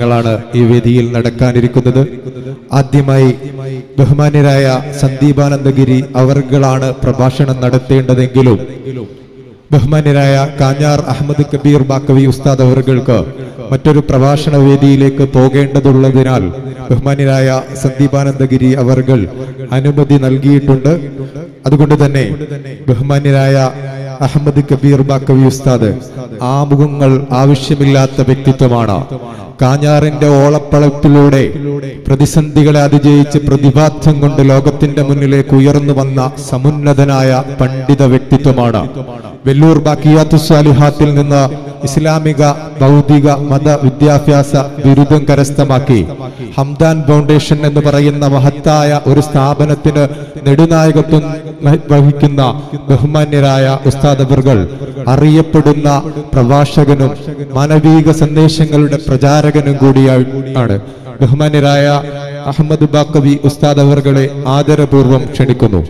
പ്രഭാഷണങ്ങളാണ് ഈ വേദിയിൽ നടക്കാനിരിക്കുന്നത്. ആദ്യമായി ബഹുമാന്യരായ സന്ദീപാനന്ദഗിരി അവർകളാണ് പ്രഭാഷണം നടത്തേണ്ടതെങ്കിലും ബഹുമാന്യരായ കാഞ്ഞാർ അഹമ്മദ് കബീർ ബാക്കവി ഉസ്താദ് അവർക്ക് മറ്റൊരു പ്രഭാഷണ വേദിയിലേക്ക് പോകേണ്ടതുള്ളതിനാൽ ബഹുമാന്യരായ സന്ദീപാനന്ദഗിരി അവർകൾ അനുമതി നൽകിയിട്ടുണ്ട്. അതുകൊണ്ട് തന്നെ ബഹുമാന്യരായ അഹമ്മദ് കബീർ ബാക്കവി ഉസ്താദ് ആമുഖങ്ങൾ ആവശ്യമില്ലാത്ത വ്യക്തിത്വമാണ്. കാഞ്ഞാറിന്റെ ഓളപ്പളപ്പിലൂടെ പ്രതിസന്ധികളെ അതിജയിച്ച് പ്രതിഭാസം കൊണ്ട് ലോകത്തിന്റെ മുന്നിലേക്ക് ഉയർന്നു വന്ന സമുന്നതനായ പണ്ഡിത വ്യക്തിത്വമാണ്. വെല്ലൂർ ബാക്കിയാത്തു സാലിഹാത്തിൽ നിന്ന് ഇസ്ലാമിക ഭൗതിക മത വിദ്യാഭ്യാസ ബിരുദം കരസ്ഥമാക്കി ഹംദാൻ ഫൗണ്ടേഷൻ എന്ന് പറയുന്ന മഹത്തായ ഒരു സ്ഥാപനത്തിന് നെടുനായകത്വം വഹിക്കുന്ന ബഹുമാന്യരായ ഉസ്താദ് അവർകൾ അറിയപ്പെടുന്ന പ്രഭാഷകനും മാനവിക സന്ദേശങ്ങളുടെ പ്രചാരകനും കൂടിയാണ്. ബഹുമാന്യരായ അഹമ്മദ് ബാക്കവി ഉസ്താദ് അവർകളെ ആദരപൂർവ്വം ക്ഷണിക്കുന്നു.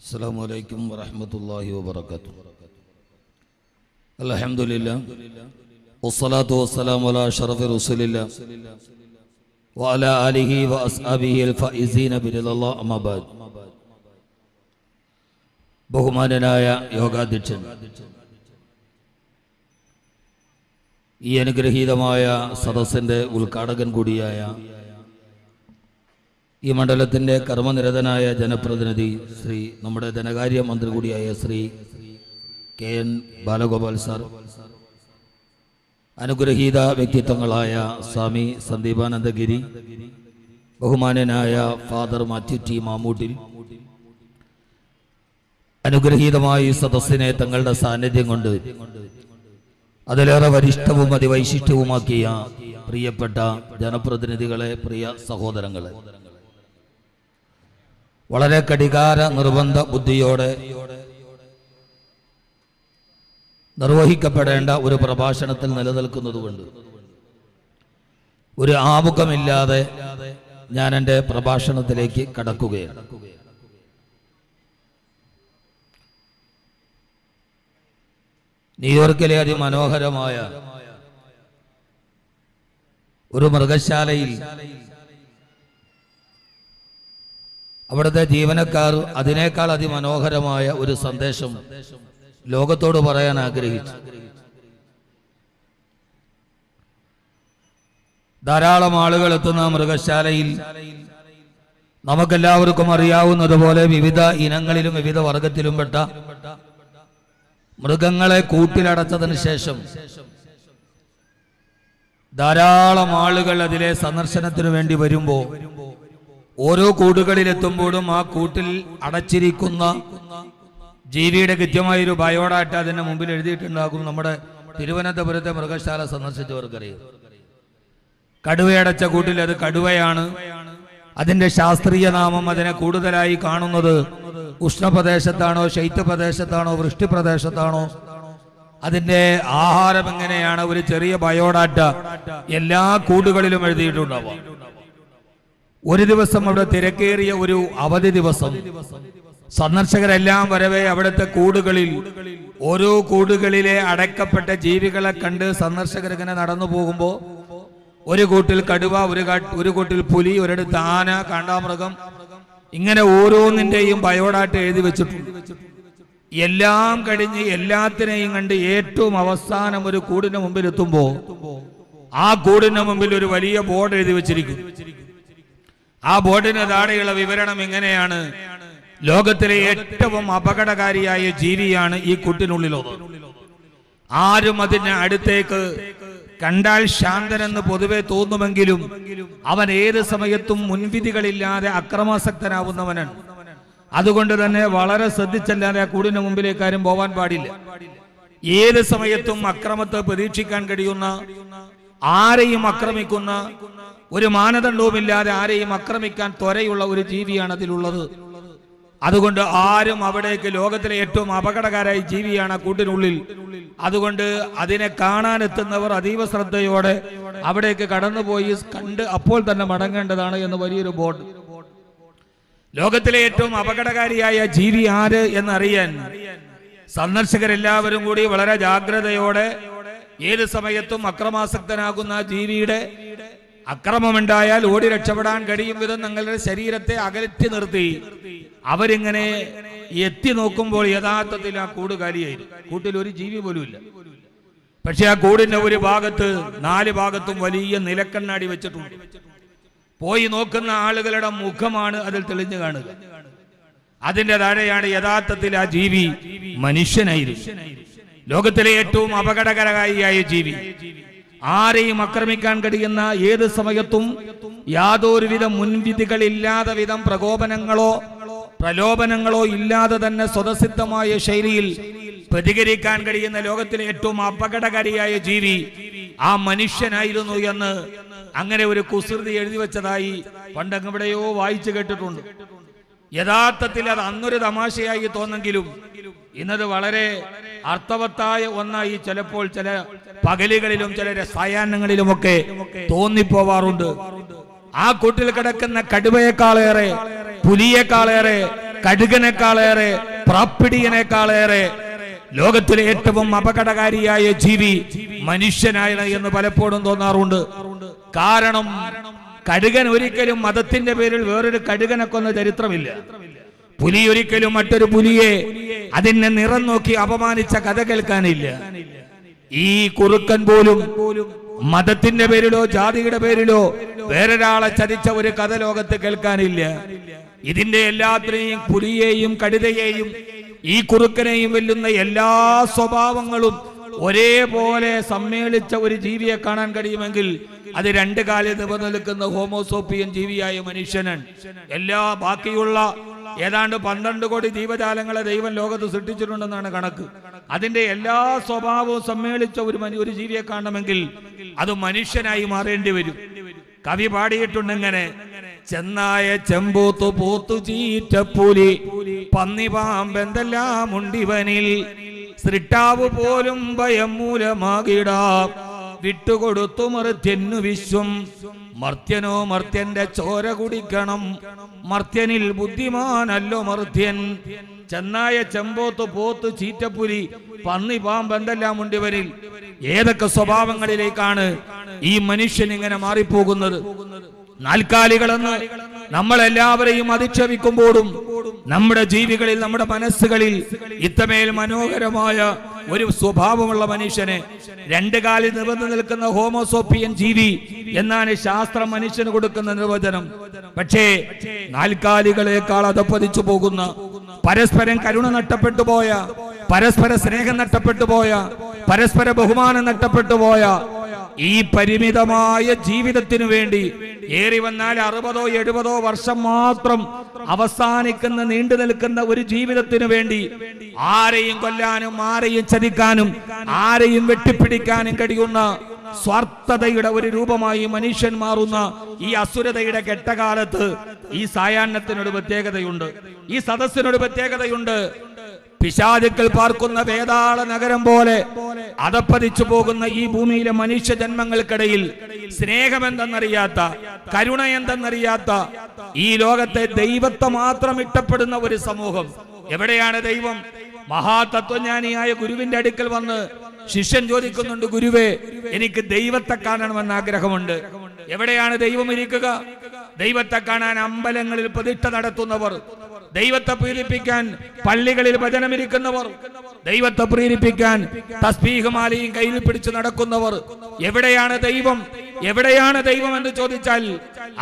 അസ്സലാമു അലൈക്കും വറഹ്മത്തുള്ളാഹി വബറകാതുഹു. അൽഹംദുലില്ലാഹ് വസ്സലാത്തു വസ്സലാമു അലാ അഷ്റഫി റസൂലില്ലാഹ് വഅലാ ആലിഹി വഅസ്ഹാബിഹി അൽ ഫൈസീന ബിറളില്ലാഹി അമ്മാ ബഅദ്. ബഹുമാനനായ യോഗാധ്യക്ഷൻ, ഈ അനുഗ്രഹീതമായ സദസ്സിന്റെ ഉദ്ഘാടകൻ കൂടിയായ ഈ മണ്ഡലത്തിൻ്റെ കർമ്മനിരതനായ ജനപ്രതിനിധി ശ്രീ നമ്മുടെ ധനകാര്യ മന്ത്രി കൂടിയായ ശ്രീ KN ബാലഗോപാൽ സാർ, അനുഗ്രഹീത വ്യക്തിത്വങ്ങളായ സ്വാമി സന്ദീപാനന്ദഗിരി, ബഹുമാനനായ ഫാദർ മാത്യു ടി മാമൂട്ടിൽ, അനുഗ്രഹീതമായ ഈ സദസ്സിനെ തങ്ങളുടെ സാന്നിധ്യം കൊണ്ട് അതിലേറെ വരിഷ്ഠവും അതിവൈശിഷ്ട്യവുമാക്കിയ പ്രിയപ്പെട്ട ജനപ്രതിനിധികളെ, പ്രിയ സഹോദരങ്ങളെ, വളരെ കടികാര നിർബന്ധ ബുദ്ധിയോടെ നിർവഹിക്കപ്പെടേണ്ട ഒരു പ്രഭാഷണത്തിൽ നിലനിൽക്കുന്നതുകൊണ്ട് ഒരു ആമുഖമില്ലാതെ ഞാൻ എൻ്റെ പ്രഭാഷണത്തിലേക്ക് കടക്കുകയാണ്. ന്യൂയോർക്കിലെ അതിമനോഹരമായ ഒരു മൃഗശാലയിൽ അവിടുത്തെ ജീവനക്കാർ അതിനേക്കാൾ അതിമനോഹരമായ ഒരു സന്ദേശം ലോകത്തോട് പറയാൻ ആഗ്രഹിച്ചു. ധാരാളം ആളുകൾ എത്തുന്ന മൃഗശാലയിൽ നമുക്കെല്ലാവർക്കും അറിയാവുന്നതുപോലെ വിവിധ ഇനങ്ങളിലും വിവിധ വർഗത്തിലും പെട്ട മൃഗങ്ങളെ കൂട്ടിലടച്ചതിന് ശേഷം ധാരാളം ആളുകൾ അതിലെ സന്ദർശനത്തിനു വേണ്ടി വരുമ്പോൾ ഓരോ കൂടുകളിലെത്തുമ്പോഴും ആ കൂട്ടിൽ അടച്ചിരിക്കുന്ന ജീവിയുടെ കൃത്യമായൊരു ബയോഡാറ്റ അതിന്റെ മുമ്പിൽ എഴുതിയിട്ടുണ്ടാകും. നമ്മുടെ തിരുവനന്തപുരത്തെ മൃഗശാല സന്ദർശിച്ചവർക്കറിയാം. കടുവയടച്ച കൂട്ടിൽ അത് കടുവയാണ്. അതിന്റെ ശാസ്ത്രീയ നാമം അതിനെ കൂടുതലായി കാണുന്നത് ഉഷ്ണപ്രദേശത്താണോ, ശൈത്യപ്രദേശത്താണോ, വൃഷ്ടിപ്രദേശത്താണോ, അതിന്റെ ആഹാരം എങ്ങനെയാണ്, ഒരു ചെറിയ ബയോഡാറ്റ എല്ലാ കൂടുകളിലും എഴുതിയിട്ടുണ്ടാവാം. ഒരു ദിവസം അവിടെ തിരക്കേറിയ ഒരു അവധി ദിവസം സന്ദർശകരെല്ലാം വരവേ അവിടുത്തെ കൂടുകളിൽ ഓരോ കൂടുകളിലെ അടക്കപ്പെട്ട ജീവികളെ കണ്ട് സന്ദർശകരിങ്ങനെ നടന്നു പോകുമ്പോൾ ഒരു കൂട്ടിൽ കടുവ, ഒരു കൂട്ടിൽ പുലി, ഒരിടത്ത് ആന, കാണ്ടാമൃഗം, ഇങ്ങനെ ഓരോന്നിന്റെയും ബയോഡാറ്റ എഴുതി വെച്ചിട്ടുണ്ട്. എല്ലാം കഴിഞ്ഞ് എല്ലാത്തിനെയും കണ്ട് ഏറ്റവും അവസാനം ഒരു കൂടിന് മുമ്പിൽ എത്തുമ്പോൾ ആ കൂടിന് മുമ്പിൽ ഒരു വലിയ ബോർഡ് എഴുതി വെച്ചിരിക്കും. ആ ബോർഡിന് താഴെയുള്ള വിവരണം എങ്ങനെയാണ്? ലോകത്തിലെ ഏറ്റവും അപകടകാരിയായ ജീവിയാണ് ഈ കൂട്ടിനുള്ളിലുള്ളത്. ആരും അതിന് അടുത്തേക്ക് കണ്ടാൽ ശാന്തനെന്ന് പൊതുവെ തോന്നുമെങ്കിലും അവൻ ഏത് സമയത്തും മുൻവിധികളില്ലാതെ അക്രമാസക്തനാവുന്നവനാണ്. അതുകൊണ്ട് തന്നെ വളരെ ശ്രദ്ധിച്ചല്ലാതെ ആ കൂടിന് മുമ്പിലേക്ക് ആരും പോവാൻ പാടില്ല. ഏത് സമയത്തും അക്രമത്തെ പ്രതീക്ഷിക്കാൻ കഴിയുന്ന, ആരെയും ആക്രമിക്കുന്ന, ഒരു മാനദണ്ഡവുമില്ലാതെ ആരെയും ആക്രമിക്കാൻ ത്വരയുള്ള ഒരു ജീവിയാണ് അതിലുള്ളത്. അതുകൊണ്ട് ആരും അവിടേക്ക്, ലോകത്തിലെ ഏറ്റവും അപകടകാരായ ജീവിയാണ് ആ കൂട്ടിനുള്ളിൽ. അതുകൊണ്ട് അതിനെ കാണാനെത്തുന്നവർ അതീവ ശ്രദ്ധയോടെ അവിടേക്ക് കടന്നുപോയി കണ്ട് അപ്പോൾ തന്നെ മടങ്ങേണ്ടതാണ് എന്ന് വലിയൊരു ബോർഡ്. ലോകത്തിലെ ഏറ്റവും അപകടകാരിയായ ജീവി ആര് എന്നറിയാൻ സന്ദർശകരെല്ലാവരും കൂടി വളരെ ജാഗ്രതയോടെ ഏത് സമയത്തും അക്രമാസക്തനാകുന്ന ജീവിയുടെ അക്രമമുണ്ടായാൽ ഓടി രക്ഷപ്പെടാൻ കഴിയും വിധം നിങ്ങളുടെ ശരീരത്തെ അകറ്റി നിർത്തി അവരിങ്ങനെ എത്തി നോക്കുമ്പോൾ യഥാർത്ഥത്തിൽ ആ കൂട് കാലിയായിരുന്നു. കൂട്ടിൽ ഒരു ജീവി പോലും ഇല്ല. പക്ഷെ ആ കൂടിന്റെ ഒരു ഭാഗത്ത് 4 ഭാഗത്തും വലിയ നിലക്കണ്ണാടി വെച്ചിട്ടുണ്ട്. പോയി നോക്കുന്ന ആളുകളുടെ മുഖമാണ് അതിൽ തെളിഞ്ഞു കാണുക. അതിന്റെ താഴെയാണ് യഥാർത്ഥത്തിൽ ആ ജീവി മനുഷ്യനായിരുന്നു. ലോകത്തിലെ ഏറ്റവും അപകടകരമായ ജീവി, ആരെയും ആക്രമിക്കാൻ കഴിയുന്ന, ഏത് സമയത്തും യാതൊരുവിധ മുൻവിധികളില്ലാതെ വിധം പ്രലോഭനങ്ങളോ ഇല്ലാതെ തന്നെ സ്വതസിദ്ധമായ ശൈലിയിൽ പ്രതികരിക്കാൻ കഴിയുന്ന ലോകത്തിലെ ഏറ്റവും അപകടകാരിയായ ജീവി ആ മനുഷ്യനായിരുന്നു എന്ന് അങ്ങനെ ഒരു കുസൃതി എഴുതി വെച്ചതായി പണ്ടെവിടെയോ വായിച്ചു കേട്ടിട്ടുണ്ട്. യഥാർത്ഥത്തിൽ അത് അന്നൊരു തമാശയായി തോന്നെങ്കിലും ഇന്നത് വളരെ അർത്ഥവത്തായ ഒന്നായി ചിലപ്പോൾ ചില പകലുകളിലും ചില സായാഹ്നങ്ങളിലുമൊക്കെ തോന്നിപ്പോവാറുണ്ട്. ആ കൂട്ടിൽ കിടക്കുന്ന കടുവയെക്കാളേറെ, പുലിയേക്കാളേറെ, കടുകനേക്കാളേറെ, പ്രാപ്പിടിയനേക്കാളേറെ ലോകത്തിലെ ഏറ്റവും അപകടകാരിയായ ജീവി മനുഷ്യനാണ് എന്ന് പലപ്പോഴും തോന്നാറുണ്ട്. കാരണം കടുകൻ ഒരിക്കലും മതത്തിന്റെ പേരിൽ വേറൊരു കടുകനെ കൊന്ന ചരിത്രമില്ല. പുലി ഒരിക്കലും മറ്റൊരു പുലിയെ അതിന്റെ നിറം നോക്കി അപമാനിച്ച കഥ കേൾക്കാനില്ല. ഈ കുറുക്കൻ പോലും മതത്തിന്റെ പേരിലോ ജാതിയുടെ പേരിലോ വേറൊരാളെ ചതിച്ച ഒരു കഥ ലോകത്ത് കേൾക്കാനില്ല. ഇതിന്റെ എല്ലാത്തിനെയും, പുലിയെയും കടുതയെയും ഈ കുറുക്കനെയും വെല്ലുന്ന എല്ലാ സ്വഭാവങ്ങളും ഒരേപോലെ സമ്മേളിച്ച ഒരു ജീവിയെ കാണാൻ കഴിയുമെങ്കിൽ അത് 2 കാലിൽ നിലനിൽക്കുന്ന ഹോമോസോപ്പിയൻ ജീവിയായ മനുഷ്യനാണ്. എല്ലാ ബാക്കിയുള്ള ഏതാണ്ട് 12 കോടി ജീവജാലങ്ങളെ ദൈവം ലോകത്ത് സൃഷ്ടിച്ചിട്ടുണ്ടെന്നാണ് കണക്ക്. അതിന്റെ എല്ലാ സ്വഭാവവും സമ്മേളിച്ച ഒരു ജീവിയെ കാണണമെങ്കിൽ അത് മനുഷ്യനായി മാറേണ്ടി വരും. കവി പാടിയിട്ടുണ്ടെങ്ങനെ: ചെന്നായ ചെമ്പൂത്തു പൂത്തു ചീറ്റപ്പുലി പന്നി പാമ്പെന്തെല്ലാം ഉണ്ടിവനിൽ സൃഷ്ടാവ് പോലും ഭയം മൂലമാകിടാം വിട്ടുകൊടുത്തു മർത്യനു വിശ്വം മർത്യനോ മർത്യന്റെ ചോര കുടിക്കണം മർത്യനിൽ ബുദ്ധിമാനല്ലോ മർത്യൻ. ചെന്നായ ചെമ്പോത്ത് പോത്ത് ചീറ്റപ്പുലി പന്നി പാമ്പെന്തെല്ലാം ഉണ്ടിവരിൽ ഏതൊക്കെ സ്വഭാവങ്ങളിലേക്കാണ് ഈ മനുഷ്യൻ ഇങ്ങനെ മാറിപ്പോകുന്നത്. നാൽക്കാലികളെന്ന് നമ്മളെല്ലാവരെയും അധിക്ഷേപിക്കുമ്പോഴും നമ്മുടെ ജീവികളിൽ, നമ്മുടെ മനസ്സുകളിൽ ഇത്തമേൽ മനോഹരമായ ഒരു സ്വഭാവമുള്ള മനുഷ്യനെ 2 കാലിൽ നിവർന്നു നിൽക്കുന്ന ഹോമോസോപ്പിയൻ ജീവി എന്നാണ് ശാസ്ത്രം മനുഷ്യന് കൊടുക്കുന്ന നിർവചനം. പക്ഷേ നാൽക്കാലികളെക്കാൾ അധപ്പതിച്ചു പോകുന്ന, പരസ്പരം കരുണ നഷ്ടപ്പെട്ടു പോയ, പരസ്പര സ്നേഹം നഷ്ടപ്പെട്ടു പോയ, പരസ്പര ബഹുമാനം നഷ്ടപ്പെട്ടു പോയ ഈ പരിമിതമായ ജീവിതത്തിനു വേണ്ടി ഏറി വന്നാൽ 60 70 വർഷം മാത്രം അവസാനിക്കുന്ന, നീണ്ടു നിൽക്കുന്ന ഒരു ജീവിതത്തിനു വേണ്ടി ആരെയും കൊല്ലാനും, ആരെയും ചതിക്കാനും, ആരെയും വെട്ടിപ്പിടിക്കാനും കഴിയുന്ന സ്വാർത്ഥതയുടെ ഒരു രൂപമായി മനുഷ്യൻ മാറുന്ന ഈ അസുരതയുടെ കെട്ടകാലത്ത് ഈ സായാഹ്നത്തിനൊരു പ്രത്യേകതയുണ്ട്, ഈ സദസ്സിനൊരു പ്രത്യേകതയുണ്ട്. പിശാചുക്കൾ പാർക്കുന്ന വേതാള നഗരം പോലെ അധപ്പതിച്ചു പോകുന്ന ഈ ഭൂമിയിലെ മനുഷ്യ ജന്മങ്ങൾക്കിടയിൽ സ്നേഹമെന്തെന്നറിയാത്ത, കരുണ എന്തെന്നറിയാത്ത, ഈ ലോകത്തെ ദൈവത്തെ മാത്രം ഇഷ്ടപ്പെടുന്ന ഒരു സമൂഹം. എവിടെയാണ് ദൈവം? മഹാതത്വജ്ഞാനിയായ ഗുരുവിന്റെ അടുക്കൽ വന്ന് ശിഷ്യൻ ചോദിക്കുന്നുണ്ട്: ഗുരുവേ, എനിക്ക് ദൈവത്തെ കാണണമെന്ന് ആഗ്രഹമുണ്ട്. എവിടെയാണ് ദൈവം ഇരിക്കുക? ദൈവത്തെ കാണാൻ അമ്പലങ്ങളിൽ പ്രതിഷ്ഠ നടത്തുന്നവർ, ദൈവത്തെ പ്രീതിപ്പിക്കാൻ പള്ളികളിൽ ഭജനമിരിക്കുന്നവർ, ദൈവത്തെ പ്രീതിപ്പിക്കാൻ തസ്ബീഹുമാലയും കയ്യിൽ പിടിച്ച് നടക്കുന്നവർ. എവിടെയാണ് ദൈവം? എവിടെയാണ് ദൈവം എന്ന് ചോദിച്ചാൽ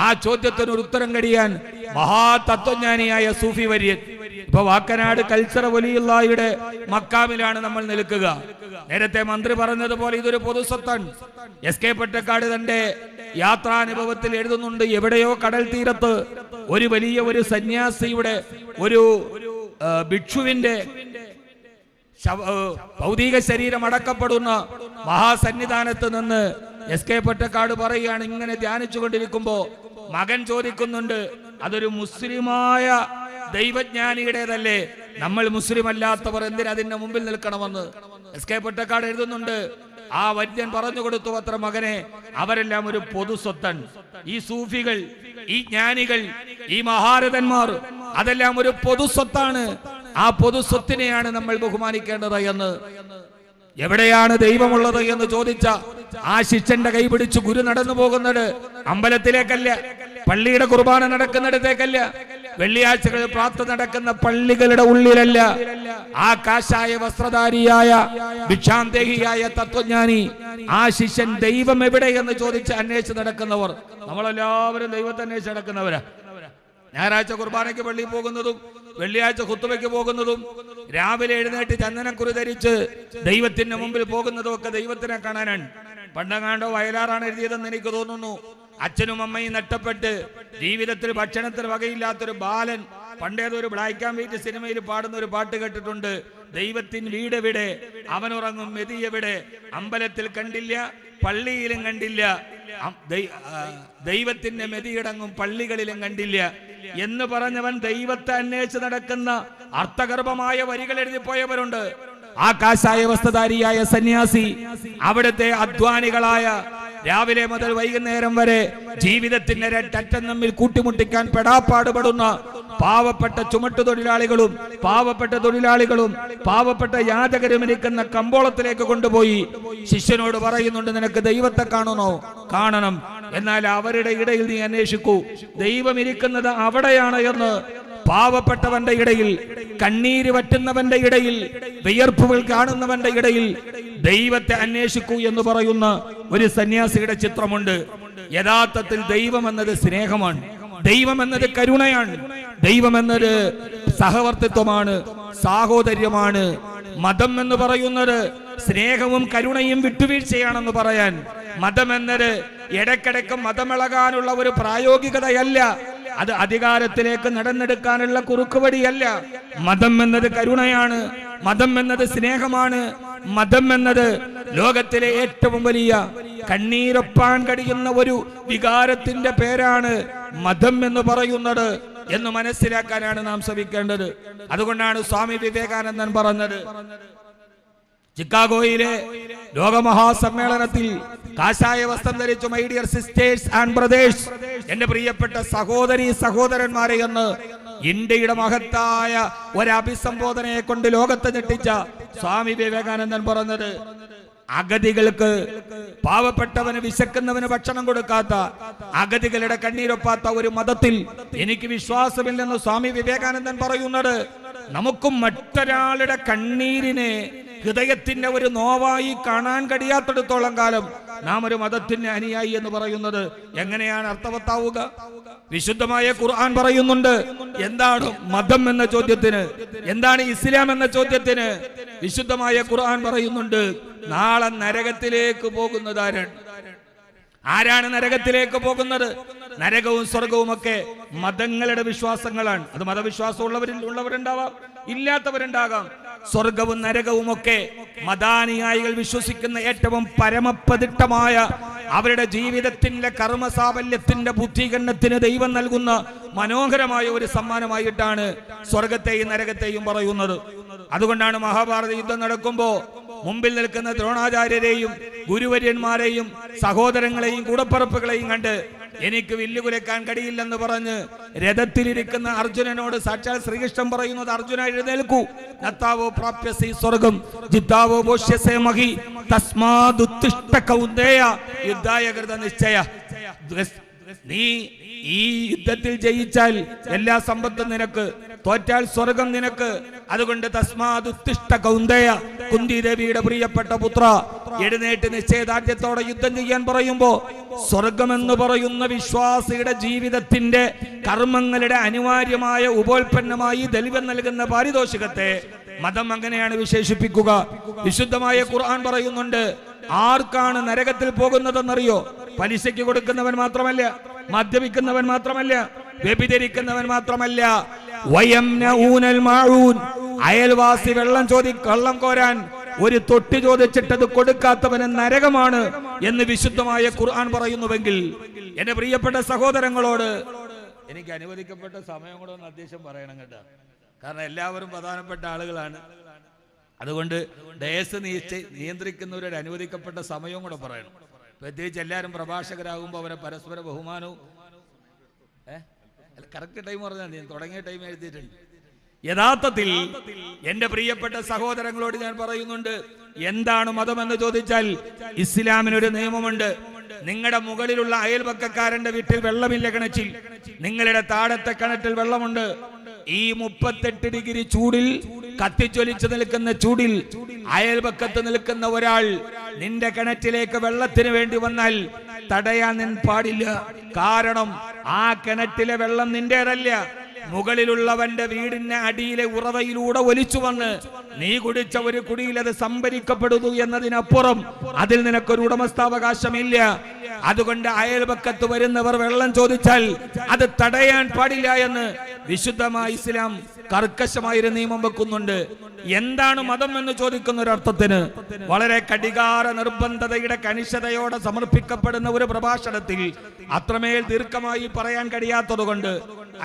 ആ ചോദ്യത്തിന് ഒരു ഉത്തരം കഴിയാൻ മഹാതത്വജ്ഞാനിയായ സൂഫി വര്യൻ. ഇപ്പൊ വാക്കനാട് കൽച്ചറ വലിയുള്ളാഹിയുടെ മക്കാമിലാണ് നമ്മൾ നിൽക്കുക. നേരത്തെ മന്ത്രി പറഞ്ഞതുപോലെ ഇതൊരു പൊതുസ്വത്താണ്. എസ് കെ പൊറ്റക്കാട് തന്റെ യാത്രാനുഭവത്തിൽ എഴുതുന്നുണ്ട്: എവിടെയോ കടൽ തീരത്ത് ഒരു വലിയ ഒരു സന്യാസിയുടെ, ഒരു ഭിക്ഷുവിന്റെ ഭൗതിക ശരീരം അടക്കപ്പെടുന്ന മഹാസന്നിധാനത്ത് നിന്ന് എസ് കെ പൊറ്റക്കാട് പറയുകയാണ്, ഇങ്ങനെ ധ്യാനിച്ചു കൊണ്ടിരിക്കുമ്പോ മകൻ ചോദിക്കുന്നുണ്ട്: അതൊരു മുസ്ലിമായ ദൈവജ്ഞാനിയുടേതല്ലേ, നമ്മൾ മുസ്ലിം അല്ലാത്തവർ എന്തിനതിന്റെ മുമ്പിൽ നിൽക്കണമെന്ന്? എസ് കെ പൊറ്റക്കാട് എഴുതുന്നുണ്ട്. ആ വൈദ്യൻ പറഞ്ഞു കൊടുത്തു അത്ര മകനെ, അവരെല്ലാം ഒരു പൊതു സ്വത്തൻ. ഈ സൂഫികൾ, ഈ ജ്ഞാനികൾ, ഈ മഹാരഥന്മാർ അതെല്ലാം ഒരു പൊതുസ്വത്താണ്. ആ പൊതുസ്വത്തിനെയാണ് നമ്മൾ ബഹുമാനിക്കേണ്ടത് എന്ന്. എവിടെയാണ് ദൈവമുള്ളത് എന്ന് ചോദിച്ച ആ ശിഷ്യന്റെ കൈ പിടിച്ച് ഗുരു നടന്നു പോകുന്നത് അമ്പലത്തിലേക്കല്ല, പള്ളിയുടെ കുർബാന നടക്കുന്നിടത്തേക്കല്ല, വെള്ളിയാഴ്ചകളിൽ പ്രാർത്ഥന നടക്കുന്ന പള്ളികളുടെ ഉള്ളിലല്ല. ആ കാശായ വസ്ത്രധാരിയായ ഭിക്ഷാന്തേഹിയായ തത്വജ്ഞാനി ആ ശിഷ്യൻ ദൈവം എവിടെ എന്ന് ചോദിച്ച് അന്വേഷിച്ച് നടക്കുന്നവർ. നമ്മളെല്ലാവരും ദൈവത്തെ അന്വേഷിച്ച് നടക്കുന്നവരാ. ഞായറാഴ്ച കുർബാനയ്ക്ക് പള്ളിയിൽ പോകുന്നതും വെള്ളിയാഴ്ച ഖുത്ബയ്ക്ക് പോകുന്നതും രാവിലെ എഴുന്നേറ്റ് ചന്ദനക്കുറി ധരിച്ച് ദൈവത്തിന്റെ മുമ്പിൽ പോകുന്നതും ഒക്കെ ദൈവത്തിനെ കാണാനാണ്. പണ്ടങ്ങാണ്ടോ വയലാറാണ് എഴുതിയതെന്ന് എനിക്ക് തോന്നുന്നു. അച്ഛനും അമ്മയും നഷ്ടപ്പെട്ട് ജീവിതത്തിൽ ഭക്ഷണത്തിന് വകയില്ലാത്തൊരു ബാലൻ പണ്ടേതൊരു ബ്ലാക്ക് ആൻഡ് വൈറ്റ് സിനിമയിൽ പാടുന്ന ഒരു പാട്ട് കേട്ടിട്ടുണ്ട്. ദൈവത്തിൻ വീടെവിടെ, അവനുറങ്ങും മെതി എവിടെ, അമ്പലത്തിൽ കണ്ടില്ല പള്ളിയിലും കണ്ടില്ല, ദൈവത്തിന്റെ മെതിയടങ്ങും പള്ളികളിലും കണ്ടില്ല എന്ന് പറഞ്ഞവൻ ദൈവത്തെ അന്വേഷിച്ച് നടക്കുന്ന അർത്ഥഗർഭമായ വരികൾ എഴുതിപ്പോയവരുണ്ട്. ആ കാശായ വസ്ത്രധാരിയായ സന്യാസി അവിടുത്തെ അധ്വാനികളായ രാവിലെ മുതൽ വൈകുന്നേരം വരെ ജീവിതത്തിന്റെ രണ്ടറ്റം തമ്മിൽ കൂട്ടിമുട്ടിക്കാൻ പെടാപ്പാടുപെടുന്ന പാവപ്പെട്ട ചുമട്ടുതൊഴിലാളികളും പാവപ്പെട്ട യാചകരും ഇരിക്കുന്ന കമ്പോളത്തിലേക്ക് കൊണ്ടുപോയി ശിഷ്യനോട് പറയുന്നുണ്ട്, നിനക്ക് ദൈവത്തെ കാണണം, എന്നാൽ അവരുടെ ഇടയിൽ നീ അന്വേഷിക്കൂ, ദൈവം ഇരിക്കുന്നത് അവിടെയാണ് എന്ന്. പാവപ്പെട്ടവന്റെ ഇടയിൽ, കണ്ണീര് വറ്റുന്നവന്റെ ഇടയിൽ, വിയർപ്പുകൾ കാണുന്നവന്റെ ഇടയിൽ ദൈവത്തെ അന്വേഷിക്കൂ എന്ന് പറയുന്ന ഒരു സന്യാസിയുടെ ചിത്രമുണ്ട്. യഥാർത്ഥത്തിൽ ദൈവം എന്നത് സ്നേഹമാണ്, ദൈവം എന്നത് കരുണയാണ്, ദൈവം എന്നത് സഹവർത്തിത്വമാണ്, സാഹോദര്യമാണ്. മതം എന്ന് പറയുന്നത് സ്നേഹവും കരുണയും വിട്ടുവീഴ്ചയാണെന്ന് പറയാൻ. മതം എന്നത് ഇടയ്ക്കിടയ്ക്ക് മതമിളകാനുള്ള ഒരു പ്രായോഗികതയല്ല, അത് അധികാരത്തിലേക്ക് നടന്നെടുക്കാനുള്ള കുറുക്കുവടിയല്ല. മതം എന്നത് കരുണയാണ്, മതം എന്നത് സ്നേഹമാണ്, മതം എന്നത് ലോകത്തിലെ ഏറ്റവും വലിയ കണ്ണീരൊപ്പാൻ കഴിയുന്ന ഒരു വികാരത്തിന്റെ പേരാണ് മതം എന്ന് പറയുന്നത് എന്ന് മനസ്സിലാക്കാനാണ് നാം ശ്രമിക്കേണ്ടത്. അതുകൊണ്ടാണ് സ്വാമി വിവേകാനന്ദൻ പറഞ്ഞത്, ചിക്കാഗോയിലെ ലോകമഹാസമ്മേളനത്തിൽ കാശായ വസ്ത്രം ധരിച്ചു my dear sisters and brothers, എന്റെ പ്രിയപ്പെട്ട സഹോദരി സഹോദരന്മാരെ എന്ന് ഇന്ത്യയുടെ മഹത്തായ ഒരഭിസംബോധനയെ കൊണ്ട് ലോകത്തെ ഞെട്ടിച്ച സ്വാമി വിവേകാനന്ദൻ പറഞ്ഞത്, അഗതികൾക്ക്, പാവപ്പെട്ടവന് വിശക്കുന്നവന് ഭക്ഷണം കൊടുക്കാത്ത, അഗതികളുടെ കണ്ണീരൊപ്പാത്ത ഒരു മതത്തിൽ എനിക്ക് വിശ്വാസമില്ലെന്ന് സ്വാമി വിവേകാനന്ദൻ പറയുന്നത്. നമുക്കും മറ്റൊരാളുടെ കണ്ണീരിനെ ഹൃദയത്തിന്റെ ഒരു നോവായി കാണാൻ കഴിയാത്തിടത്തോളം കാലം നാം ഒരു മതത്തിന്റെ അനുയായി എന്ന് പറയുന്നത് എങ്ങനെയാണ് അർത്ഥവത്താവുക? വിശുദ്ധമായ ഖുർആൻ പറയുന്നുണ്ട്, എന്താണ് മതം എന്ന ചോദ്യത്തിന്, എന്താണ് ഇസ്ലാം എന്ന ചോദ്യത്തിന് വിശുദ്ധമായ ഖുർആൻ പറയുന്നുണ്ട്, നാളെ നരകത്തിലേക്ക് പോകുന്നത് ആരാണ് നരകത്തിലേക്ക് പോകുന്നത്? നരകവും സ്വർഗവും ഒക്കെ മതങ്ങളുടെ വിശ്വാസങ്ങളാണ്. അത് മതവിശ്വാസം ഉള്ളവരുണ്ടാവാം, ഇല്ലാത്തവരുണ്ടാകാം. സ്വർഗവും നരകവും ഒക്കെ മതാനുയായികൾ വിശ്വസിക്കുന്ന ഏറ്റവും പരമപതിഷ്ഠമായ അവരുടെ ജീവിതത്തിന്റെ കർമ്മസാഫല്യത്തിന്റെ ബുദ്ധിഗണത്തിന് ദൈവം നൽകുന്ന മനോഹരമായ ഒരു സമ്മാനമായിട്ടാണ് സ്വർഗത്തെയും നരകത്തെയും പറയുന്നത്. അതുകൊണ്ടാണ് മഹാഭാരത യുദ്ധം നടക്കുമ്പോ മുമ്പിൽ നിൽക്കുന്ന ദ്രോണാചാര്യരെയും ഗുരുവര്യന്മാരെയും സഹോദരങ്ങളെയും കൂടപ്പറപ്പുകളെയും കണ്ട് എനിക്ക് വില്ലുകുലക്കാൻ കഴിയില്ലെന്ന് പറഞ്ഞ് രഥത്തിലിരിക്കുന്ന അർജുനനോട് സാക്ഷാൽ ശ്രീകൃഷ്ണൻ പറയുന്നത്, അർജുന എഴുന്നേൽക്കൂ, നത്താവോ പ്രാപ്യസി സ്വർഗം ജിത്താവോ ബോഷ്യസേ മഹി തസ്മാദുത്തിഷ്ഠ കൗന്ദേയ യുദ്ധായ കൃത നിശ്ചയ. നീ ഈ യുദ്ധത്തിൽ ജയിച്ചാൽ എല്ലാ സമ്പത്തും നിനക്ക്, തോറ്റാൽ സ്വർഗം നിനക്ക്. അതുകൊണ്ട് തസ്മാദുത്തിഷ്ഠ കൗന്ദേയ, കുന്തി ദേവിയുടെ പ്രിയപ്പെട്ട പുത്ര, എഴുന്നേറ്റ് നിശ്ചയദാർഢ്യത്തോടെ യുദ്ധം ചെയ്യാൻ പറയുമ്പോ സ്വർഗമെന്ന് പറയുന്ന വിശ്വാസിയുടെ ജീവിതത്തിന്റെ കർമ്മങ്ങളുടെ അനിവാര്യമായ ഉപോൽപ്പന്നമായി ദൈവം നൽകുന്ന പാരിതോഷികത്തെ മതം അങ്ങനെയാണ് വിശേഷിപ്പിക്കുക. വിശുദ്ധമായ ഖുർആൻ പറയുന്നുണ്ട്, ആർക്കാണ് നരകത്തിൽ പോകുന്നതെന്നറിയോ? പലിശയ്ക്ക് കൊടുക്കുന്നവൻ മാത്രമല്ല, മദ്യപിക്കുന്നവൻ മാത്രമല്ല, വ്യഭിചരിക്കുന്നവൻ മാത്രമല്ല, വയംനഊനൽ മാഊൻ, അയൽവാസി വെള്ളം കോരാൻ ഒരു തൊട്ടി ചോദിച്ചിട്ടത് കൊടുക്കാത്തവന് നരകമാണ് എന്ന് വിശുദ്ധമായ ഖുർആൻ പറയുന്നുവെങ്കിൽ, എന്റെ പ്രിയപ്പെട്ട സഹോദരങ്ങളോട് എനിക്ക് അനുവദിക്കപ്പെട്ട സമയം കൂടെ ഒന്ന് അധ്യക്ഷൻ പറയണം കേട്ടോ. കാരണം എല്ലാവരും പ്രധാനപ്പെട്ട ആളുകളാണ്. അതുകൊണ്ട് ഡയസ് നിയന്ത്രിക്കുന്നവരുടെ അനുവദിക്കപ്പെട്ട സമയവും കൂടെ പറയണം. പ്രത്യേകിച്ച് എല്ലാവരും പ്രഭാഷകരാകുമ്പോൾ അവരെ പരസ്പര ബഹുമാനവും കറക്റ്റ് ടൈം പറഞ്ഞാൽ ഞാൻ തുടങ്ങിയ ടൈം എഴുതിയിട്ടുണ്ട്. യഥാർത്ഥത്തിൽ എന്റെ പ്രിയപ്പെട്ട സഹോദരങ്ങളോട് ഞാൻ പറയുന്നുണ്ട്, എന്താണ് മതമെന്ന് ചോദിച്ചാൽ ഇസ്ലാമിനൊരു നിയമമുണ്ട്. നിങ്ങളുടെ മുകളിലുള്ള അയൽപക്കക്കാരന്റെ വീട്ടിൽ വെള്ളമില്ല കിണറ്റിൽ, നിങ്ങളുടെ താഴത്തെ കിണറ്റിൽ വെള്ളമുണ്ട്. ഈ 38 ഡിഗ്രി ചൂടിൽ, കത്തിച്ചൊലിച്ചു നിൽക്കുന്ന ചൂടിൽ അയൽപക്കത്ത് നിൽക്കുന്ന ഒരാൾ നിന്റെ കിണറ്റിലേക്ക് വെള്ളത്തിന് വേണ്ടി വന്നാൽ തടയാൻ നിൻ പാടില്ല. കാരണം ആ കിണറ്റിലെ വെള്ളം നിന്റേതല്ല, മുകളിലുള്ളവന്റെ വീടിന്റെ അടിയിലെ ഉറവയിലൂടെ ഒലിച്ചു വന്ന് നീ കുടിച്ച ഒരു കുടിയിൽ അത് സംഭരിക്കപ്പെടുന്നു എന്നതിനപ്പുറം അതിൽ നിനക്കൊരു ഉടമസ്ഥാവകാശമില്ല. അതുകൊണ്ട് അയൽപക്കത്ത് വരുന്നവർ വെള്ളം ചോദിച്ചാൽ അത് തടയാൻ പാടില്ല എന്ന് വിശുദ്ധമായ ഇസ്ലാം കർക്കശമായൊരു നിയമം വെക്കുന്നുണ്ട്. എന്താണ് മതം എന്ന് ചോദിക്കുന്ന ഒരർത്ഥത്തിന് വളരെ കടികാര നിർബന്ധതയുടെ കണിശതയോടെ സമർപ്പിക്കപ്പെടുന്ന ഒരു പ്രഭാഷണത്തിൽ അത്രമേൽ ദീർഘമായി പറയാൻ കഴിയാത്തത് കൊണ്ട്,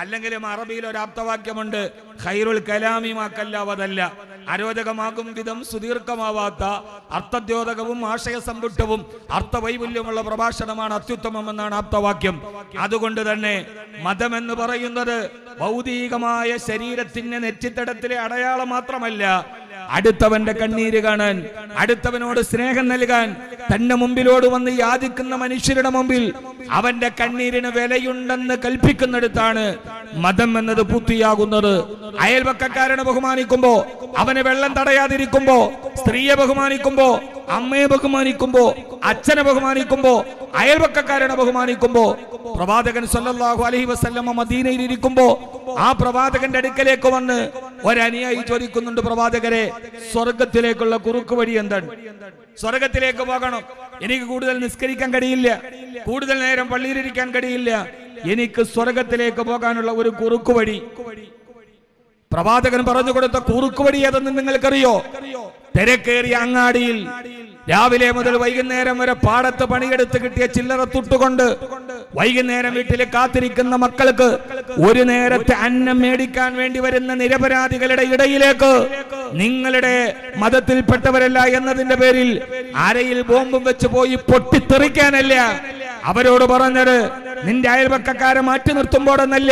അല്ലെങ്കിലും അറബിയിൽ ഒരു ആപ്തവാക്യമുണ്ട്, ഖൈറുൽ കലാമി മാ കല്ലാവതല്ല, അരോചകമാകും വിധം സുദീർഘമാവാത്ത അർത്ഥദ്യോതകവും ആശയസമ്പുഷ്ടവും അർത്ഥവൈപുല്യമുള്ള പ്രഭാഷണമാണ് അത്യുത്തമം എന്നാണ് ആപ്തവാക്യം. അതുകൊണ്ട് തന്നെ മതം എന്ന് പറയുന്നത് ഭൗതികമായ ശരീരത്തിന്റെ നെറ്റിത്തടത്തിലെ അടയാളം മാത്രമല്ല, അടുത്തവന്റെ കണ്ണീര് കാണാൻ, അടുത്തവനോട് സ്നേഹം നൽകാൻ, തന്റെ മുമ്പിലോട് വന്ന് യാചിക്കുന്ന മനുഷ്യരുടെ മുമ്പിൽ അവന്റെ കണ്ണീരിന് വിലയുണ്ടെന്ന് കൽപ്പിക്കുന്നിടത്താണ് മതം എന്നത് പൂർത്തിയാകുന്നത്. അയൽപക്കക്കാരനെ ബഹുമാനിക്കുമ്പോ, അവനെ വെള്ളം തടയാതിരിക്കുമ്പോ, സ്ത്രീയെ ബഹുമാനിക്കുമ്പോ, അമ്മയെ ബഹുമാനിക്കുമ്പോ, അച്ഛനെ ബഹുമാനിക്കുമ്പോ, അയൽപക്കക്കാരനെ ബഹുമാനിക്കുമ്പോ, പ്രവാചകൻ സല്ലല്ലാഹു അലൈഹി വസല്ലമ മദീനയിൽ ഇരിക്കുമ്പോ ആ പ്രവാചകന്റെ അടുക്കലേക്ക് വന്ന് ഒരനുയായി ചോദിക്കുന്നുണ്ട്, പ്രവാചകരെ, സ്വർഗത്തിലേക്കുള്ള കുറുക്ക് വഴി എന്താണ്? സ്വർഗത്തിലേക്ക് പോകണം, എനിക്ക് കൂടുതൽ നിസ്കരിക്കാൻ കഴിയില്ല, കൂടുതൽ നേരം പള്ളിയിലിരിക്കാൻ കഴിയില്ല, എനിക്ക് സ്വർഗത്തിലേക്ക് പോകാനുള്ള ഒരു കുറുക്ക് വഴി. പ്രവാചകൻ പറഞ്ഞു കൊടുത്ത കുറുക്ക് വഴി ഏതെന്ന് നിങ്ങൾക്കറിയോ? തിരക്കേറിയ അങ്ങാടിയിൽ രാവിലെ മുതൽ വൈകുന്നേരം വരെ പാടത്ത് പണിയെടുത്ത് കിട്ടിയ ചില്ലറ തുട്ടുകൊണ്ട് വൈകുന്നേരം വീട്ടിൽ കാത്തിരിക്കുന്ന മക്കൾക്ക് ഒരു നേരത്തെ അന്നം മേടിക്കാൻ വേണ്ടി വരുന്ന നിരപരാധികളുടെ ഇടയിലേക്ക് നിങ്ങളുടെ മതത്തിൽപ്പെട്ടവരല്ല എന്നതിന്റെ പേരിൽ അരയിൽ ബോംബും വെച്ച് പോയി പൊട്ടിത്തെറിക്കാനല്ല അവരോട് പറഞ്ഞത്. നിന്റെ അയൽപക്കക്കാരെ മാറ്റി നിർത്തുമ്പോഴെന്നല്ല,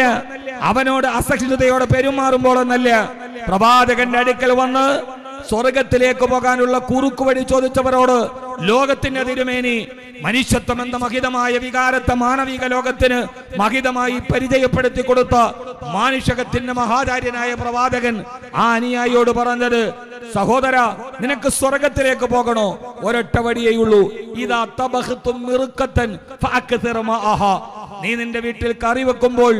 അവനോട് അസഹിഷ്ണുതയോടെ പെരുമാറുമ്പോഴെന്നല്ല. പ്രവാചകന്റെ അടുക്കൽ വന്ന് സ്വർഗത്തിലേക്ക് പോകാനുള്ള കുറുക്ക് വഴി ചോദിച്ചവരോട് ലോകത്തിന്റെ തിരുമേനി മനുഷ്യത്വം എന്ന മഹിതമായ വികാരത്തെ മാനവിക ലോകത്തിന് മഹിതമായി പരിചയപ്പെടുത്തി കൊടുത്ത മാനുഷകത്തിന്റെ മഹാചാര്യനായ പ്രവാചകൻ ആ അനുയായിയോട് പറഞ്ഞത്, സഹോദര, നിനക്ക് സ്വർഗത്തിലേക്ക് പോകണോ? ഒരൊറ്റ വഴിയേയുള്ളൂ. ഇതാ തബഖ്തും മിർഖത്തൻ ഫഅക്തിർ മാഅഹ. നീ നിന്റെ വീട്ടിൽ കറി വെക്കുമ്പോൾ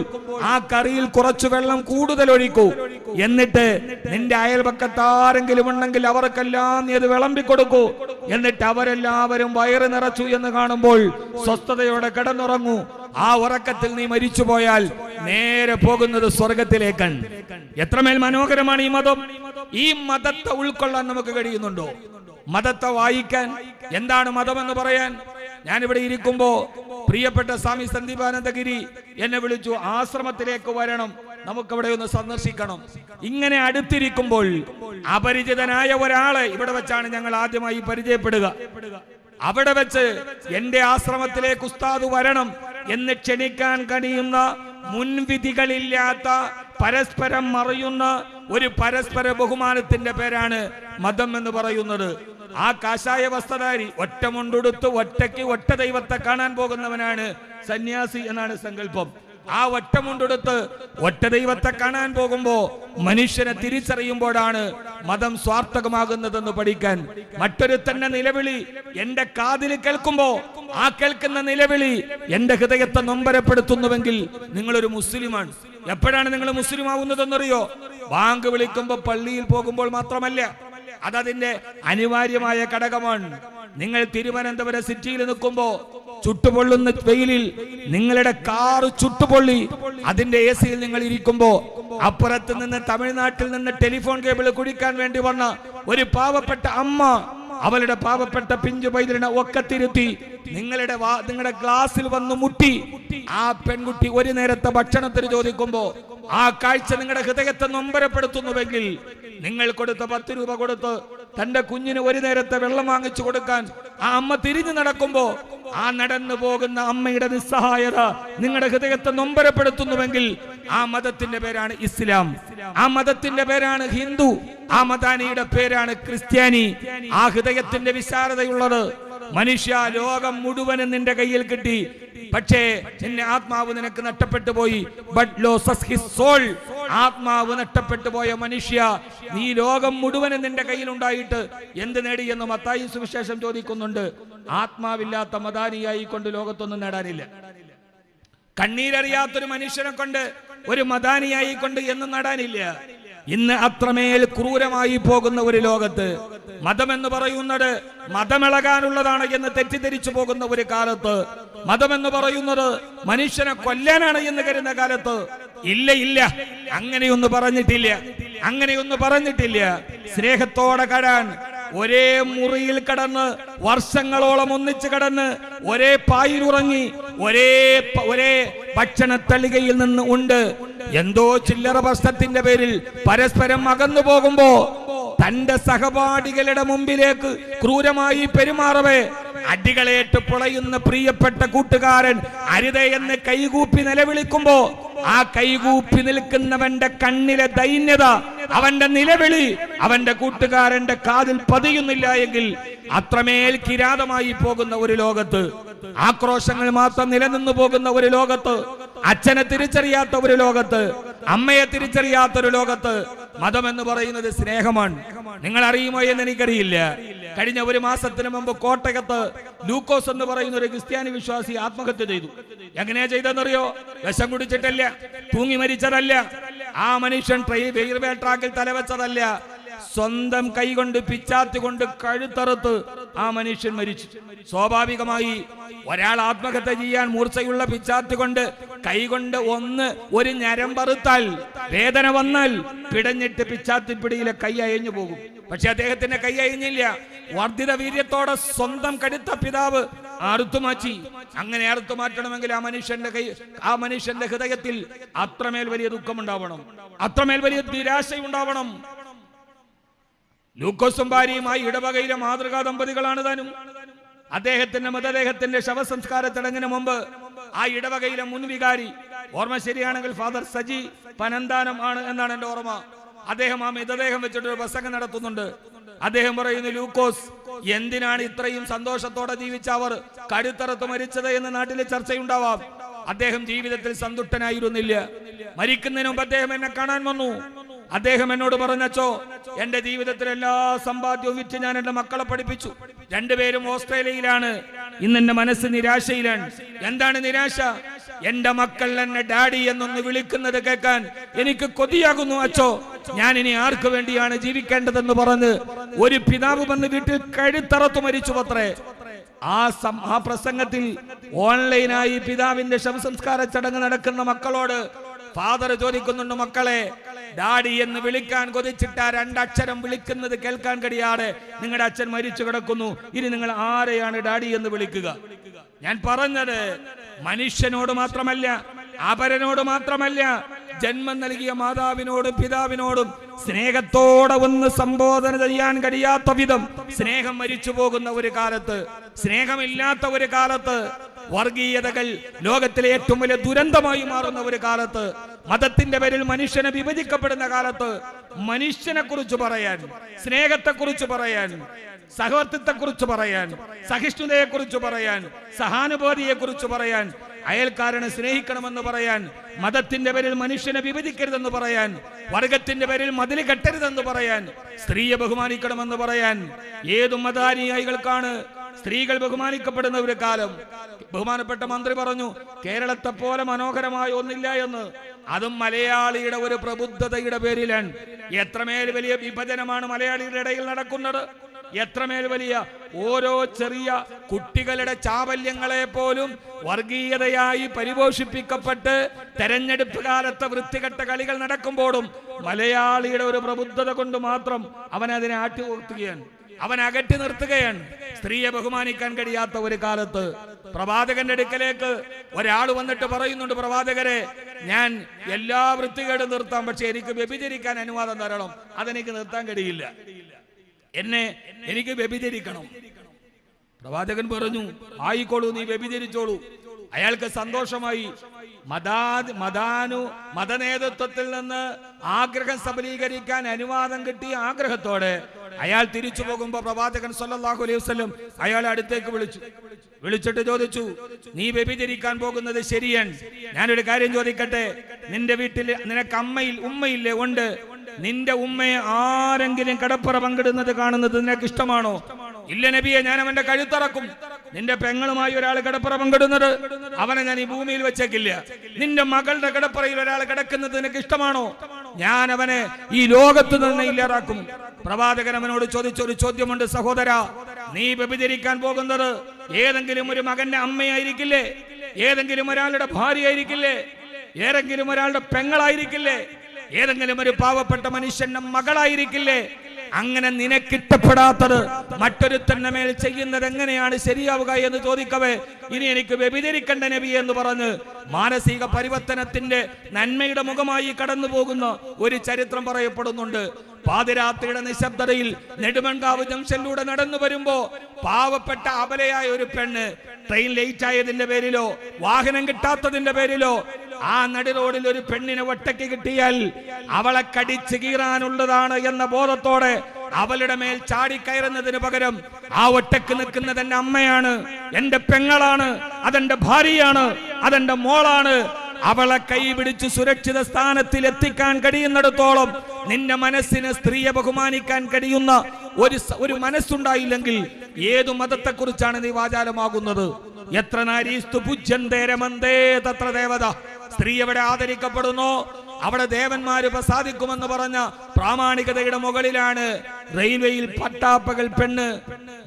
ആ കറിയിൽ കുറച്ച് വെള്ളം കൂടുതൽ ഒഴിക്കൂ. എന്നിട്ട് നിന്റെ അയൽപക്കത്താരെങ്കിലും ഉണ്ടെങ്കിൽ അവർക്കെല്ലാം നീ അത് വിളമ്പിക്കൊടുക്കൂ. എന്നിട്ട് അവരെല്ലാവരും വയറ് നിറച്ചു എന്ന് കാണുമ്പോൾ സ്വസ്ഥതയോടെ കിടന്നുറങ്ങൂ. ആ ഉറക്കത്തിൽ നീ മരിച്ചുപോയാൽ നേരെ പോകുന്നത് സ്വർഗത്തിലേക്കാണ്. എത്രമേൽ മനോഹരമാണ് ഈ മതം! ഈ മതത്തെ ഉൾക്കൊള്ളാൻ നമുക്ക് കഴിയുന്നുണ്ടോ? മതത്തെ വായിക്കാൻ, എന്താണ് മതമെന്ന് പറയാൻ? ഞാനിവിടെ ഇരിക്കുമ്പോ പ്രിയപ്പെട്ട സ്വാമി സന്ദീപാനന്ദഗിരി എന്നെ വിളിച്ചു, ആശ്രമത്തിലേക്ക് വരണം, നമുക്കവിടെ ഒന്ന് സന്ദർശിക്കണം. ഇങ്ങനെ അടുത്തിരിക്കുമ്പോൾ അപരിചിതനായ ഒരാളെ ഇവിടെ വെച്ചാണ് ഞങ്ങൾ ആദ്യമായി പരിചയപ്പെടുക. അവിടെ വെച്ച് എന്റെ ആശ്രമത്തിലേക്ക് ഉസ്താദ് വരണം എന്ന് ക്ഷണിക്കാൻ കഴിയുന്ന മുൻവിധികളില്ലാത്ത പരസ്പരം മറയുന്ന ഒരു പരസ്പര ബഹുമാനത്തിന്റെ പേരാണ് മതം എന്ന് പറയുന്നത്. ആ കാഷായ വസ്ത്രധാരി ഒറ്റ മുണ്ടുടുത്ത് ഒറ്റയ്ക്ക് ഒറ്റ ദൈവത്തെ കാണാൻ പോകുന്നവനാണ് സന്യാസി എന്നാണ് സങ്കല്പം. ആ ഒറ്റ മുണ്ടെടുത്ത് ഒറ്റ ദൈവത്തെ കാണാൻ പോകുമ്പോ മനുഷ്യനെ തിരിച്ചറിയുമ്പോഴാണ് മതം സ്വാർത്ഥകമാകുന്നതെന്ന് പഠിക്കാൻ. മറ്റൊരു തന്നെ നിലവിളി എന്റെ കാതിൽ കേൾക്കുമ്പോ ആ കേൾക്കുന്ന നിലവിളി എന്റെ ഹൃദയത്തെ നൊമ്പരപ്പെടുത്തുന്നുവെങ്കിൽ നിങ്ങളൊരു മുസ്ലിമാണ്. എപ്പോഴാണ് നിങ്ങൾ മുസ്ലിം ആവുന്നതെന്നറിയോ? ബാങ്ക് വിളിക്കുമ്പോ പള്ളിയിൽ പോകുമ്പോൾ മാത്രമല്ല, അതതിന്റെ അനിവാര്യമായ ഘടകമാണ്. നിങ്ങൾ തിരുവനന്തപുരം സിറ്റിയിൽ നിൽക്കുമ്പോ ചുട്ടുപൊള്ളുന്ന വെയിലിൽ നിങ്ങളുടെ കാറ് ചുട്ടുപൊള്ളി അതിന്റെ AC-യിൽ നിങ്ങൾ ഇരിക്കുമ്പോ അപ്പുറത്ത് നിന്ന് തമിഴ്നാട്ടിൽ നിന്ന് ടെലിഫോൺ കേബിൾ കുടിക്കാൻ വേണ്ടി വന്ന ഒരു പാവപ്പെട്ട അമ്മ അവളുടെ പാവപ്പെട്ട പിഞ്ചു പൈതലിനെ ഒക്കത്തിരുത്തി നിങ്ങളുടെ ഗ്ലാസ്സിൽ വന്ന് മുട്ടി ആ പെൺകുട്ടി ഒരു നേരത്തെ ഭക്ഷണത്തിന് ചോദിക്കുമ്പോ ആ കാഴ്ച നിങ്ങളുടെ ഹൃദയത്തെ നൊമ്പരപ്പെടുത്തുന്നുവെങ്കിൽ നിങ്ങൾ കൊടുത്ത 10 രൂപ കൊടുത്ത് തന്റെ കുഞ്ഞിന് ഒരു നേരത്തെ വെള്ളം വാങ്ങിച്ചു കൊടുക്കാൻ ആ അമ്മ തിരിഞ്ഞു നടക്കുമ്പോ ആ നടന്നു പോകുന്ന അമ്മയുടെ നിസ്സഹായത നിങ്ങളുടെ ഹൃദയത്തെ നൊമ്പരപ്പെടുത്തുന്നുവെങ്കിൽ ആ മതത്തിന്റെ പേരാണ് ഇസ്ലാം, ആ മതത്തിന്റെ പേരാണ് ഹിന്ദു, ആ മതാനിയുടെ പേരാണ് ക്രിസ്ത്യാനി. ആ ഹൃദയത്തിന്റെ വിശാലതയുള്ളത് മനുഷ്യ, ലോകം മുഴുവനും നിന്റെ കയ്യിൽ കിട്ടി, പക്ഷേ നിന്റെ ആത്മാവ് നിനക്ക് നഷ്ടപ്പെട്ടു പോയി. ബട്ട് ലോസസ് ഹിസ് സോൾ, ആത്മാവ് നഷ്ടപ്പെട്ടു പോയ മനുഷ്യ, നീ ലോകം മുഴുവനും നിന്റെ കയ്യിലുണ്ടായിട്ട് എന്ത് നേടി എന്ന് മത്തായി സുവിശേഷം ചോദിക്കുന്നുണ്ട്. ആത്മാവില്ലാത്ത മദാനിയായി കൊണ്ട് ലോകത്തൊന്നും നേടാനില്ല. കണ്ണീരറിയാത്തൊരു മനുഷ്യനെ കൊണ്ട് ഒരു മദാനിയായി കൊണ്ട് എന്നും നേടാനില്ല. ഇന്ന് അത്രമേൽ ക്രൂരമായി പോകുന്ന ഒരു ലോകത്ത് മതമെന്ന് പറയുന്നത് മതമിളകാനുള്ളതാണ് എന്ന് തെറ്റിദ്ധരിച്ചു പോകുന്ന ഒരു കാലത്ത്, മതമെന്ന് പറയുന്നത് മനുഷ്യനെ കൊല്ലാനാണ് എന്ന് കരുതുന്ന കാലത്ത്, ഇല്ല, അങ്ങനെയൊന്നും പറഞ്ഞിട്ടില്ല. സ്നേഹത്തോടെ കടാൻ ഒരേ മുറിയിൽ കടന്ന് വർഷങ്ങളോളം ഒന്നിച്ച് കടന്ന് ഒരേ പായിലുറങ്ങി ഒരേ ഭക്ഷണത്തളികയിൽ നിന്ന് ഉണ്ട് എന്തോ ചില്ലറ പ്രശ്നത്തിന്റെ പേരിൽ പരസ്പരം അകന്നു പോകുമ്പോ തന്റെ സഹപാഠികളുടെ മുമ്പിലേക്ക് ക്രൂരമായി പെരുമാറവേ അടികളേറ്റ് പൊളയുന്ന പ്രിയപ്പെട്ട കൂട്ടുകാരൻ അരുതേ എന്ന് കൈകൂപ്പി നിലവിളിക്കുമ്പോ ആ കൈകൂപ്പി നിൽക്കുന്നവന്റെ കണ്ണിലെ ദൈന്യത, അവന്റെ നിലവിളി അവന്റെ കൂട്ടുകാരന്റെ കാതിൽ പതിയുന്നില്ല എങ്കിൽ അത്രമേൽ കിരാതമായി പോകുന്ന ഒരു ലോകത്ത്, ആക്രോശങ്ങൾ മാത്രം നിലനിന്നു പോകുന്ന ഒരു ലോകത്ത്, അച്ഛനെ തിരിച്ചറിയാത്ത ഒരു ലോകത്ത്, അമ്മയെ തിരിച്ചറിയാത്ത ഒരു ലോകത്ത് മതം എന്ന് പറയുന്നത് സ്നേഹമാണ്. നിങ്ങൾ അറിയുമോ എന്ന് എനിക്കറിയില്ല. കഴിഞ്ഞ ഒരു മാസത്തിന് മുമ്പ് കോട്ടയത്ത് ലൂക്കോസ് എന്ന് പറയുന്ന ഒരു ക്രിസ്ത്യാനി വിശ്വാസി ആത്മഹത്യ ചെയ്തു. എങ്ങനെയാ ചെയ്തെന്നറിയോ? വിഷം കുടിച്ചിട്ടല്ല, തൂങ്ങി മരിച്ചതല്ല, ആ മനുഷ്യൻ റെയിൽവേ ട്രാക്കിൽ തലവെച്ചതല്ല, സ്വന്തം കൈകൊണ്ട് പിച്ചാത്തി കൊണ്ട് കഴുത്തറുത്ത് ആ മനുഷ്യൻ മരിച്ചു. സ്വാഭാവികമായി ഒരാൾ ആത്മഹത്യ ചെയ്യാൻ മൂർച്ചയുള്ള പിച്ചാത്തി കൊണ്ട് കൈകൊണ്ട് ഒരു ഞരമ്പറുത്താൽ വേദന വന്നാൽ പിടഞ്ഞിട്ട് പിച്ചാത്തിപ്പിടിയിലെ കൈ അയഞ്ഞു പോകും. പക്ഷെ അദ്ദേഹത്തിന്റെ കൈ അയഞ്ഞില്ല. വർദ്ധിത വീര്യത്തോടെ സ്വന്തം കടുത്ത പിതാവ് അറുത്തുമാറ്റി. അങ്ങനെ അറുത്തുമാറ്റണമെങ്കിൽ ആ മനുഷ്യന്റെ ഹൃദയത്തിൽ അത്രമേൽ വലിയ ദുഃഖമുണ്ടാവണം, അത്രമേൽ വലിയ നിരാശയുണ്ടാവണം. ലൂക്കോസും ഭാര്യയുമായി ഇടവകയിലെ മാതൃകാ ദമ്പതികളാണ് താനും. അദ്ദേഹത്തിന്റെ മൃതദേഹത്തിന്റെ ശവസംസ്കാര ചടങ്ങിന് മുമ്പ് ആ ഇടവകയിലെ മുൻ വികാരി, ഓർമ്മ ശരിയാണെങ്കിൽ ഫാദർ സജി പനന്താനം ആണ് എന്നാണ് എന്റെ ഓർമ്മ, അദ്ദേഹം ആ മൃതദേഹം വെച്ചിട്ടൊരു പ്രസംഗം നടത്തുന്നുണ്ട്. അദ്ദേഹം പറയുന്നു, ലൂക്കോസ് എന്തിനാണ് ഇത്രയും സന്തോഷത്തോടെ ജീവിച്ച അവർ കഴുത്തറുത്ത് മരിച്ചത് എന്ന് നാട്ടിലെ ചർച്ചയുണ്ടാവാം. അദ്ദേഹം ജീവിതത്തിൽ സന്തുഷ്ടനായിരുന്നില്ല. മരിക്കുന്നതിന് മുമ്പ് അദ്ദേഹം എന്നെ കാണാൻ വന്നു. അദ്ദേഹം എന്നോട് പറഞ്ഞച്ചോ, എന്റെ ജീവിതത്തിൽ എല്ലാ സമ്പാദ്യവും വിറ്റ് ഞാൻ എന്റെ മക്കളെ പഠിപ്പിച്ചു. രണ്ടുപേരും ഓസ്ട്രേലിയയിലാണ്. ഇന്ന് എന്റെ മനസ്സ് നിരാശയിലാണ്. എന്താണ് നിരാശ? എന്റെ മക്കൾ എന്നെ ഡാഡി എന്നൊന്ന് വിളിക്കുന്നത് കേൾക്കാൻ എനിക്ക് കൊതിയാകുന്നു അച്ചോ. ഞാൻ ഇനി ആർക്കു വേണ്ടിയാണ് ജീവിക്കേണ്ടതെന്ന് പറഞ്ഞ് ഒരു പിതാവ് വന്ന് വീട്ടിൽ കഴുത്തറത്തു മരിച്ചു പത്രേ. ആ പ്രസംഗത്തിൽ ഓൺലൈനായി പിതാവിന്റെ ശവസംസ്കാര ചടങ്ങ് നടക്കുന്ന മക്കളോട് ഫാദർ ചോദിക്കുന്നുണ്ട്, മക്കളെ ഡാഡി എന്ന് വിളിക്കാൻ കൊതിച്ചിട്ട് ആ രണ്ടക്ഷരം വിളിക്കുന്നത് കേൾക്കാൻ കഴിയാതെ നിങ്ങളുടെ അച്ഛൻ മരിച്ചു കിടക്കുന്നു. ഇനി നിങ്ങൾ ആരെയാണ് ഡാഡി എന്ന് വിളിക്കുക? ഞാൻ പറഞ്ഞത് മനുഷ്യനോട് മാത്രമല്ല, അപരനോട് മാത്രമല്ല, ജന്മം നൽകിയ മാതാവിനോടും പിതാവിനോടും സ്നേഹത്തോടെ ഒന്ന് സംബോധന ചെയ്യാൻ കഴിയാത്ത വിധം സ്നേഹം മരിച്ചു പോകുന്ന ഒരു കാലത്ത്, സ്നേഹമില്ലാത്ത ഒരു കാലത്ത്, വർഗീയതകൾ ലോകത്തിലെ ഏറ്റവും വലിയ ദുരന്തമായി മാറുന്ന ഒരു കാലത്ത്, മതത്തിന്റെ പേരിൽ മനുഷ്യനെ വിഭജിക്കപ്പെടുന്ന കാലത്ത് മനുഷ്യനെ കുറിച്ച് പറയാൻ, സ്നേഹത്തെ കുറിച്ച് പറയാൻ, സഹവർത്തിത്വത്തെ കുറിച്ച് പറയാൻ, സഹിഷ്ണുതയെ കുറിച്ച് പറയാൻ, സഹാനുഭൂതിയെ കുറിച്ച് പറയാൻ, അയൽക്കാരനെ സ്നേഹിക്കണമെന്ന് പറയാൻ, മതത്തിന്റെ പേരിൽ മനുഷ്യനെ വിഭജിക്കരുതെന്ന് പറയാൻ, വർഗത്തിന്റെ പേരിൽ മതിൽ കെട്ടരുതെന്ന് പറയാൻ, സ്ത്രീയെ ബഹുമാനിക്കണമെന്ന് പറയാൻ, ഏതു മതാനുയായികൾക്കാണ് സ്ത്രീകൾ ബഹുമാനിക്കപ്പെടുന്ന ഒരു കാലം. ബഹുമാനപ്പെട്ട മന്ത്രി പറഞ്ഞു, കേരളത്തെ പോലെ മനോഹരമായ ഒന്നില്ല എന്ന്. അതും മലയാളിയുടെ ഒരു പ്രബുദ്ധതയുടെ പേരിലാണ്. എത്രമേൽ വലിയ വിഭജനമാണ് മലയാളിയുടെ ഇടയിൽ നടക്കുന്നത്. എത്രമേൽ വലിയ ഓരോ ചെറിയ കുട്ടികളുടെ ചാബല്യങ്ങളെ പോലും വർഗീയതയായി പരിപോഷിപ്പിക്കപ്പെട്ട് തെരഞ്ഞെടുപ്പ് കാലത്തെ വൃത്തികെട്ട കളികൾ നടക്കുമ്പോഴും മലയാളിയുടെ ഒരു പ്രബുദ്ധത കൊണ്ട് മാത്രം അവൻ അതിനെ ആട്ടിഉയർത്തുകയാണ്, അവൻ അകറ്റി നിർത്തുകയാണ്. സ്ത്രീയെ ബഹുമാനിക്കാൻ കഴിയാത്ത ഒരു കാലത്ത് പ്രവാചകന്റെ അടുക്കലേക്ക് ഒരാൾ വന്നിട്ട് പറയുന്നുണ്ട്, പ്രവാചകരെ, ഞാൻ എല്ലാ വൃത്തികേടും നിർത്താം, പക്ഷെ എനിക്ക് വ്യഭിചരിക്കാൻ അനുവാദം തരണം. അതെനിക്ക് നിർത്താൻ കഴിയില്ല, എനിക്ക് വ്യഭിചരിക്കണം. പ്രവാചകൻ പറഞ്ഞു, ആയിക്കോളൂ, നീ വ്യഭിചരിച്ചോളൂ. അയാൾക്ക് സന്തോഷമായി. മതനേതൃത്വത്തിൽ നിന്ന് ആഗ്രഹം സബലീകരിക്കാൻ അനുവാദം കിട്ടിയ ആഗ്രഹത്തോടെ അയാൾ തിരിച്ചു പോകുമ്പോ പ്രവാചകൻ സല്ലല്ലാഹു അലൈഹി വസല്ലം അയാളെ അടുത്തേക്ക് വിളിച്ചിട്ട് ചോദിച്ചു, നീ വ്യഭിചരിക്കാൻ പോകുന്നത് ശരിയാണ്. ഞാനൊരു കാര്യം ചോദിക്കട്ടെ, നിന്റെ വീട്ടിൽ നിനക്ക് ഉമ്മയില്ലേ? ഉണ്ട്. നിന്റെ ഉമ്മയെ ആരെങ്കിലും കടപ്പുറ പങ്കിടുന്നത് കാണുന്നത് നിനക്ക് ഇഷ്ടമാണോ? ഇല്ല നബിയെ, ഞാൻ അവന്റെ കഴുത്തറക്കും. നിന്റെ പെങ്ങളുമായി ഒരാൾ കടപ്പുറ പങ്കിടുന്നത്, അവനെ ഞാൻ ഈ ഭൂമിയിൽ വെച്ചേക്കില്ല. നിന്റെ മകളുടെ കടപ്പുറയിൽ ഒരാൾ കിടക്കുന്നത് നിനക്ക് ഇഷ്ടമാണോ? ഞാൻ അവനെ ഈ ലോകത്ത് നിന്ന് ഇല്ലാതാക്കും. പ്രവാചകൻ അവനോട് ചോദിച്ചൊരു ചോദ്യമുണ്ട്, സഹോദരാ, നീ വ്യഭിചരിക്കാൻ പോകുന്നത് ഏതെങ്കിലും ഒരു മകന്റെ അമ്മയായിരിക്കില്ലേ? ഏതെങ്കിലും ഒരാളുടെ ഭാര്യയായിരിക്കില്ലേ? ഏതെങ്കിലും ഒരാളുടെ പെങ്ങളായിരിക്കില്ലേ? ഏതെങ്കിലും ഒരു പാവപ്പെട്ട മനുഷ്യന്റെ മകളായിരിക്കില്ലേ? അങ്ങനെ നിനക്കിഷ്ടപ്പെടാത്തത് മറ്റൊരുത്തന്റെ മേൽ ചെയ്യുന്നത് എങ്ങനെയാണ് ശരിയാവുക എന്ന് ചോദിക്കവേ, ഇനി എനിക്ക് വ്യഭിചരിക്കണ്ട നബി എന്ന് പറഞ്ഞ് മാനസിക പരിവർത്തനത്തിന്റെ നന്മയുടെ മുഖമായി കടന്നു പോകുന്ന ഒരു ചരിത്രം പറയപ്പെടുന്നുണ്ട്. പാതിരാത്രിയുടെ നിശബ്ദതയിൽ നെടുമൺകാവ് ജംഗ്ഷനിലൂടെ നടന്നു വരുമ്പോ പാവപ്പെട്ട അബലയായ ഒരു പെണ്ണ് ട്രെയിൻ ലേറ്റ് ആയതിന്റെ പേരിലോ വാഹനം കിട്ടാത്തതിന്റെ പേരിലോ ആ നടു റോഡിൽ ഒരു പെണ്ണിനെ ഒറ്റയ്ക്ക് കിട്ടിയാൽ അവളെ കടിച്ചു കീറാനുള്ളതാണ് എന്ന ബോധത്തോടെ അവളുടെ മേൽ ചാടിക്കയറുന്നതിന് പകരം ആ ഒറ്റക്ക് നിൽക്കുന്നത് എന്റെ അമ്മയാണ്, എന്റെ പെങ്ങളാണ്, അതെന്റെ ഭാര്യയാണ്, അതെന്റെ മോളാണ്, അവളെ കൈപിടിച്ച് സുരക്ഷിത സ്ഥാനത്തിൽ എത്തിക്കാൻ കഴിയുന്നിടത്തോളം നിന്റെ മനസ്സിന് സ്ത്രീയെ ബഹുമാനിക്കാൻ കഴിയുന്ന ഒരു മനസ്സുണ്ടായില്ലെങ്കിൽ ഏതു മതത്തെക്കുറിച്ചാണ് നീ വാചാലമാകുന്നത്? എത്ര നാരീസ്തു പൂജ്യന്തേ രമന്തേ തത്ര ദേവത. സ്ത്രീ എവിടെ ആദരിക്കപ്പെടുന്നു അവിടെ ദേവന്മാര് പ്രസാദിക്കുമെന്ന് പറഞ്ഞ പ്രാമാണികതയുടെ മുകളിലാണ് റെയിൽവേയിൽ പട്ടാപ്പകൽ പെണ്ണ്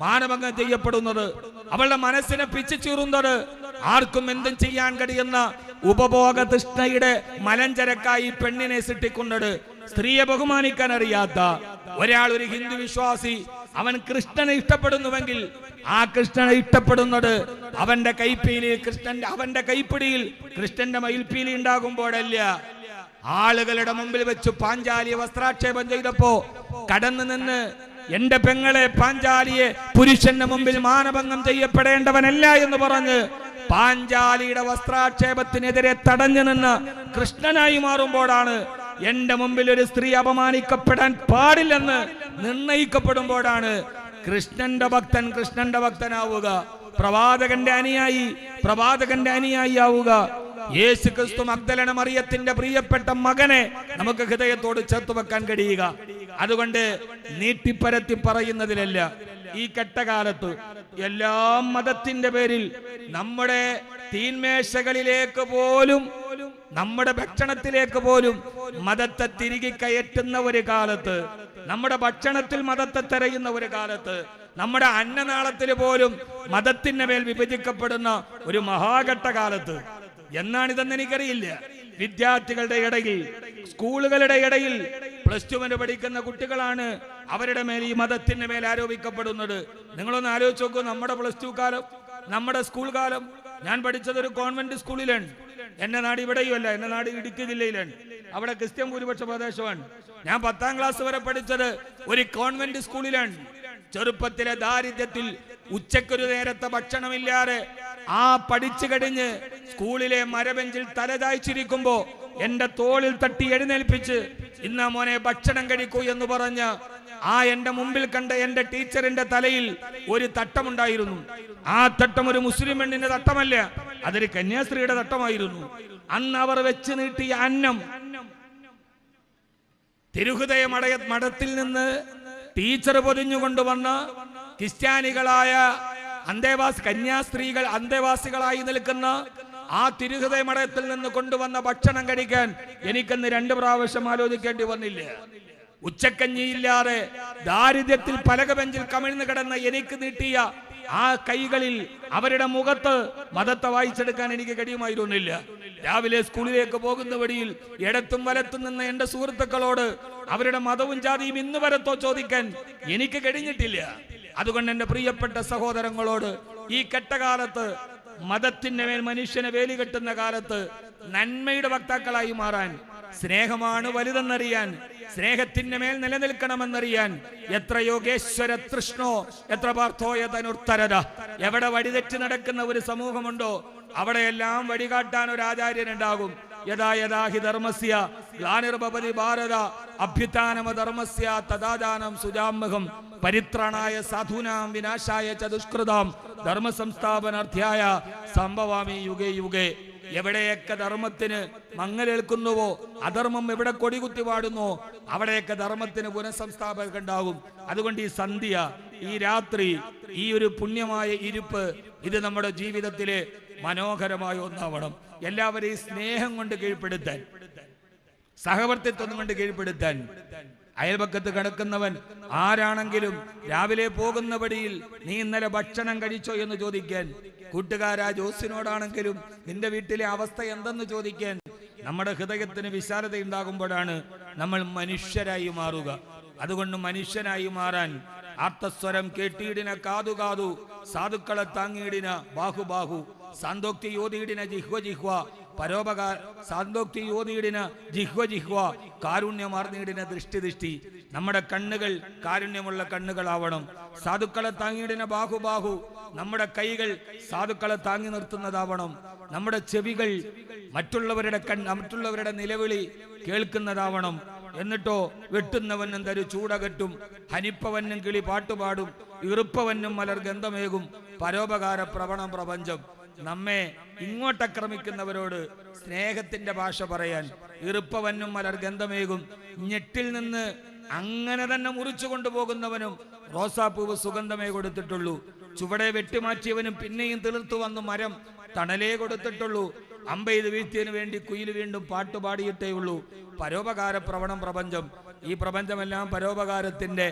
മാനഭംഗം ചെയ്യപ്പെടുന്നത്. അവളുടെ മനസ്സിനെ പിച്ചിച്ചീറുന്നത് ആർക്കും എന്തും ചെയ്യാൻ കഴിയുന്ന ഉപഭോഗ തൃഷ്ണയുടെ മലഞ്ചരക്കായി പെണ്ണിനെ സൃഷ്ടിക്കുന്നത്. സ്ത്രീയെ ബഹുമാനിക്കാൻ അറിയാത്ത ഒരാൾ, ഒരു ഹിന്ദു വിശ്വാസി, അവൻ കൃഷ്ണനെ ഇഷ്ടപ്പെടുന്നുവെങ്കിൽ ആ കൃഷ്ണനെ ഇഷ്ടപ്പെടുന്നത് അവന്റെ അവന്റെ കൈപ്പിടിയിൽ കൃഷ്ണന്റെ മയിൽപ്പീലി ഉണ്ടാകുമ്പോഴല്ല. ആളുകളുടെ മുമ്പിൽ വെച്ച് പാഞ്ചാലിയെ വസ്ത്രാക്ഷേപം ചെയ്തപ്പോ കടന്നു നിന്ന് എന്റെ പെങ്ങളെ പാഞ്ചാലിയെ പുരുഷന്റെ മുമ്പിൽ മാനഭംഗം ചെയ്യപ്പെടേണ്ടവനല്ല എന്ന് പറഞ്ഞ് പാഞ്ചാലിയുടെ വസ്ത്രാക്ഷേപത്തിനെതിരെ തടഞ്ഞു നിന്ന് കൃഷ്ണനായി മാറുമ്പോഴാണ് എന്റെ മുമ്പിൽ ഒരു സ്ത്രീ അപമാനിക്കപ്പെടാൻ പാടില്ലെന്ന് നിർണയിക്കപ്പെടുമ്പോഴാണ് കൃഷ്ണന്റെ ഭക്തനാവുക, പ്രവാചകന്റെ അനുയായി ആവുക. യേശു ക്രിസ്തു മഗ്ദലന മറിയത്തിന്റെ പ്രിയപ്പെട്ട മകനെ നമുക്ക് ഹൃദയത്തോട് ചേർത്ത് വെക്കാൻ കഴിയുക. അതുകൊണ്ട് നീട്ടിപ്പരത്തി പറയുന്നതിലല്ല, ഈ കെട്ടകാലത്ത് എല്ലാ മതത്തിന്റെ പേരിൽ നമ്മുടെ തീന്മേശകളിലേക്ക് പോലും, നമ്മുടെ ഭക്ഷണത്തിലേക്ക് പോലും മതത്തെ തിരികെ കയറ്റുന്ന ഒരു കാലത്ത്, നമ്മുടെ ഭക്ഷണത്തിൽ മതത്തെ തെരയുന്ന ഒരു കാലത്ത്, നമ്മുടെ അന്നനാളത്തിൽ പോലും മതത്തിന്റെ മേൽ വിഭജിക്കപ്പെടുന്ന ഒരു മഹാഘട്ട കാലത്ത് എന്നാണിതെന്ന് എനിക്കറിയില്ല. വിദ്യാർത്ഥികളുടെ ഇടയിൽ, സ്കൂളുകളുടെ ഇടയിൽ +2 പഠിക്കുന്ന കുട്ടികളാണ് അവരുടെ മേൽ ഈ മതത്തിന്റെ മേൽ ആരോപിക്കപ്പെടുന്നത്. നിങ്ങളൊന്ന് ആലോചിച്ച് നോക്കൂ, നമ്മുടെ +2 കാലം, നമ്മുടെ സ്കൂൾ കാലം. ഞാൻ പഠിച്ചത് ഒരു കോൺവെന്റ് സ്കൂളിലാണ്. എന്റെ നാട് ഇവിടെയുമല്ല, എന്റെ നാട് ഇടുക്കി ജില്ലയിലാണ്. അവിടെ ക്രിസ്ത്യൻ ഭൂരിപക്ഷ പ്രദേശമാണ്. ഞാൻ 10ാം ക്ലാസ് വരെ പഠിച്ചത് ഒരു കോൺവെന്റ് സ്കൂളിലാണ്. ചെറുപ്പത്തിലെ ദാരിദ്ര്യത്തിൽ ഉച്ചക്കൊരു നേരത്തെ ഭക്ഷണമില്ലാതെ ആ പഠിച്ചു കഴിഞ്ഞ് സ്കൂളിലെ മരബെഞ്ചിൽ തലചായ്ച്ചിരിക്കുമ്പോ എന്റെ തോളിൽ തട്ടി എഴുന്നേൽപ്പിച്ച് ഇന്നാ മോനെ ഭക്ഷണം കഴിക്കൂ എന്ന് പറഞ്ഞ ആ എന്റെ മുമ്പിൽ കണ്ട എന്റെ ടീച്ചറിന്റെ തലയിൽ ഒരു തട്ടമുണ്ടായിരുന്നു. ആ തട്ടം ഒരു മുസ്ലിം പെണ്ണിന്റെ തട്ടമല്ല, അതൊരു കന്യാസ്ത്രീയുടെ തട്ടമായിരുന്നു. അന്ന് അവർ വെച്ച് നീട്ടിയ അന്നം തിരുഹൃദയ മഠത്തിൽ നിന്ന് ടീച്ചർ പൊതിഞ്ഞുകൊണ്ടുവന്ന ക്രിസ്ത്യാനികളായ കന്യാസ്ത്രീകൾ അന്തേവാസികളായി നിൽക്കുന്ന ആ തിരുഹൃദയ മഠത്തിൽ നിന്ന് കൊണ്ടുവന്ന ഭക്ഷണം കഴിക്കാൻ എനിക്കന്ന് 2 പ്രാവശ്യം ആലോചിക്കേണ്ടി വന്നില്ല. ഉച്ചക്കഞ്ഞിയില്ലാതെ ദാരിദ്ര്യത്തിൽ പലക ബെഞ്ചിൽ കമിഴ്ന്നു കിടന്ന എനിക്ക് നീട്ടിയ ആ കൈകളിൽ അവരുടെ മുഖത്ത് മതത്തെ വായിച്ചെടുക്കാൻ എനിക്ക് കഴിയുമായിരുന്നില്ല. രാവിലെ സ്കൂളിലേക്ക് പോകുന്ന വഴിയിൽ ഇടത്തും വലത്തും നിന്ന് എന്റെ സുഹൃത്തുക്കളോട് അവരുടെ മതവും ജാതിയും ഇന്ന് വരത്തോ ചോദിക്കാൻ എനിക്ക് കഴിഞ്ഞിട്ടില്ല. അതുകൊണ്ട് എന്റെ പ്രിയപ്പെട്ട സഹോദരങ്ങളോട്, ഈ കെട്ടകാലത്ത്, മതത്തിന്റെ മേൽ മനുഷ്യനെ വേലി കെട്ടുന്ന കാലത്ത് നന്മയുടെ വക്താക്കളായി മാറാൻ, സ്നേഹമാണ് വലുതെന്നറിയാൻ, സ്നേഹത്തിന്റെ മേൽ നിലനിൽക്കണമെന്നറിയാൻ എത്ര യോഗേശ്വര തൃഷ്ണോ എത്ര പാർത്ഥോയതനുത്തരത. എവിടെ വഴിതെറ്റി നടക്കുന്ന ഒരു സമൂഹമുണ്ടോ അവിടെയെല്ലാം വഴികാട്ടാൻ ഒരു ആചാര്യനുണ്ടാകും. യഥാ യഥാ ഹി ധർമ്മസ്യ ഗ്ലാനിർഭവതി ഭാരത അഭ്യുത്ഥാനമധർമ്മസ്യ തദാദാനം സുജാമ്യഹം പരിത്രാണായ സാധൂനാം വിനാശായ ച ദുഷ്കൃതാം ധർമ്മ സംസ്ഥാപനാർത്ഥ്യായ സംഭവാമി യുഗേ യുഗേ. എവിടെയൊക്കെ ധർമ്മത്തിന് മങ്ങലേൽക്കുന്നുവോ, അധർമ്മം എവിടെ കൊടികുത്തി പാടുന്നോ അവിടെയൊക്കെ ധർമ്മത്തിന് പുനഃസംസ്ഥാപകർ ഉണ്ടാകും. അതുകൊണ്ട് ഈ സന്ധ്യ, ഈ രാത്രി, ഈ ഒരു പുണ്യമായ ഇരിപ്പ് ഇത് നമ്മുടെ ജീവിതത്തിലെ മനോഹരമായ ഒന്നാവണം. എല്ലാവരെയും സ്നേഹം കൊണ്ട് കീഴ്പ്പെടുത്താൻ, സഹവർത്തിത്വം കൊണ്ട് കീഴ്പ്പെടുത്താൻ. അയൽപക്കത്ത് കിടക്കുന്നവൻ ആരാണെങ്കിലും രാവിലെ പോകുന്ന വഴിയിൽ നീ ഇന്നലെ ഭക്ഷണം കഴിച്ചോ എന്ന് ചോദിക്കാൻ, കൂട്ടുകാരാ ജോസിനോടാണെങ്കിലും നിന്റെ വീട്ടിലെ അവസ്ഥ എന്തെന്ന് ചോദിക്കാൻ. നമ്മുടെ ഹൃദയത്തിന് വിശാലത ഉണ്ടാകുമ്പോഴാണ് നമ്മൾ മനുഷ്യരായി മാറുക. അതുകൊണ്ട് മനുഷ്യനായി മാറാൻ ആർത്തസ്വരം കേട്ടിയിടിന കാതു കാതു, സാധുക്കളെ താങ്ങിയിടിന ബാഹുബാഹു, സാന്തോക്തി യോതിയിടിന ജിഹ്വ ജിഹ്വ, പരോപകാര സാന്തോക്തി യോതിയിടിന ജിഹ്വ ജിഹ്വ, കാരുണ്യമാർന്നിടിന ദൃഷ്ടി ദൃഷ്ടി. നമ്മുടെ കണ്ണുകൾ കാരുണ്യമുള്ള കണ്ണുകളാവണം. സാധുക്കളെ താങ്ങിയിടിന ബാഹുബാഹു, നമ്മുടെ കൈകൾ സാധുക്കളെ താങ്ങി നിർത്തുന്നതാവണം. നമ്മുടെ ചെവികൾ മറ്റുള്ളവരുടെ നിലവിളി കേൾക്കുന്നതാവണം. എന്നിട്ടോ വെട്ടുന്നവനും തരു ചൂടകറ്റും, ഹനിപ്പവനും കിളി പാട്ടുപാടും, ഇറുപ്പവനും മലർ ഗന്ധമേകും, പരോപകാര പ്രവണം പ്രപഞ്ചം. നമ്മെ ഇങ്ങോട്ടക്രമിക്കുന്നവരോട് സ്നേഹത്തിന്റെ ഭാഷ പറയാൻ, ഇറുപ്പവനും മലർ ഗന്ധമേകും, ഞെട്ടിൽ നിന്ന് അങ്ങനെ തന്നെ മുറിച്ചു കൊണ്ടുപോകുന്നവനും റോസാപ്പൂവ് സുഗന്ധമേ കൊടുത്തിട്ടുള്ളൂ. ചുവടെ വെട്ടിമാറ്റിയവനും പിന്നെയും തീർത്തു വന്ന് മരം തണലേ കൊടുത്തിട്ടുള്ളൂ. അമ്പെയ്ത് വീഴ്ത്തിയതിനു വേണ്ടി കുയിൽ വീണ്ടും പാട്ടുപാടിയിട്ടേ ഉള്ളൂ. പരോപകാര പ്രവണം പ്രപഞ്ചം. ഈ പ്രപഞ്ചമെല്ലാം പരോപകാരത്തിന്റെ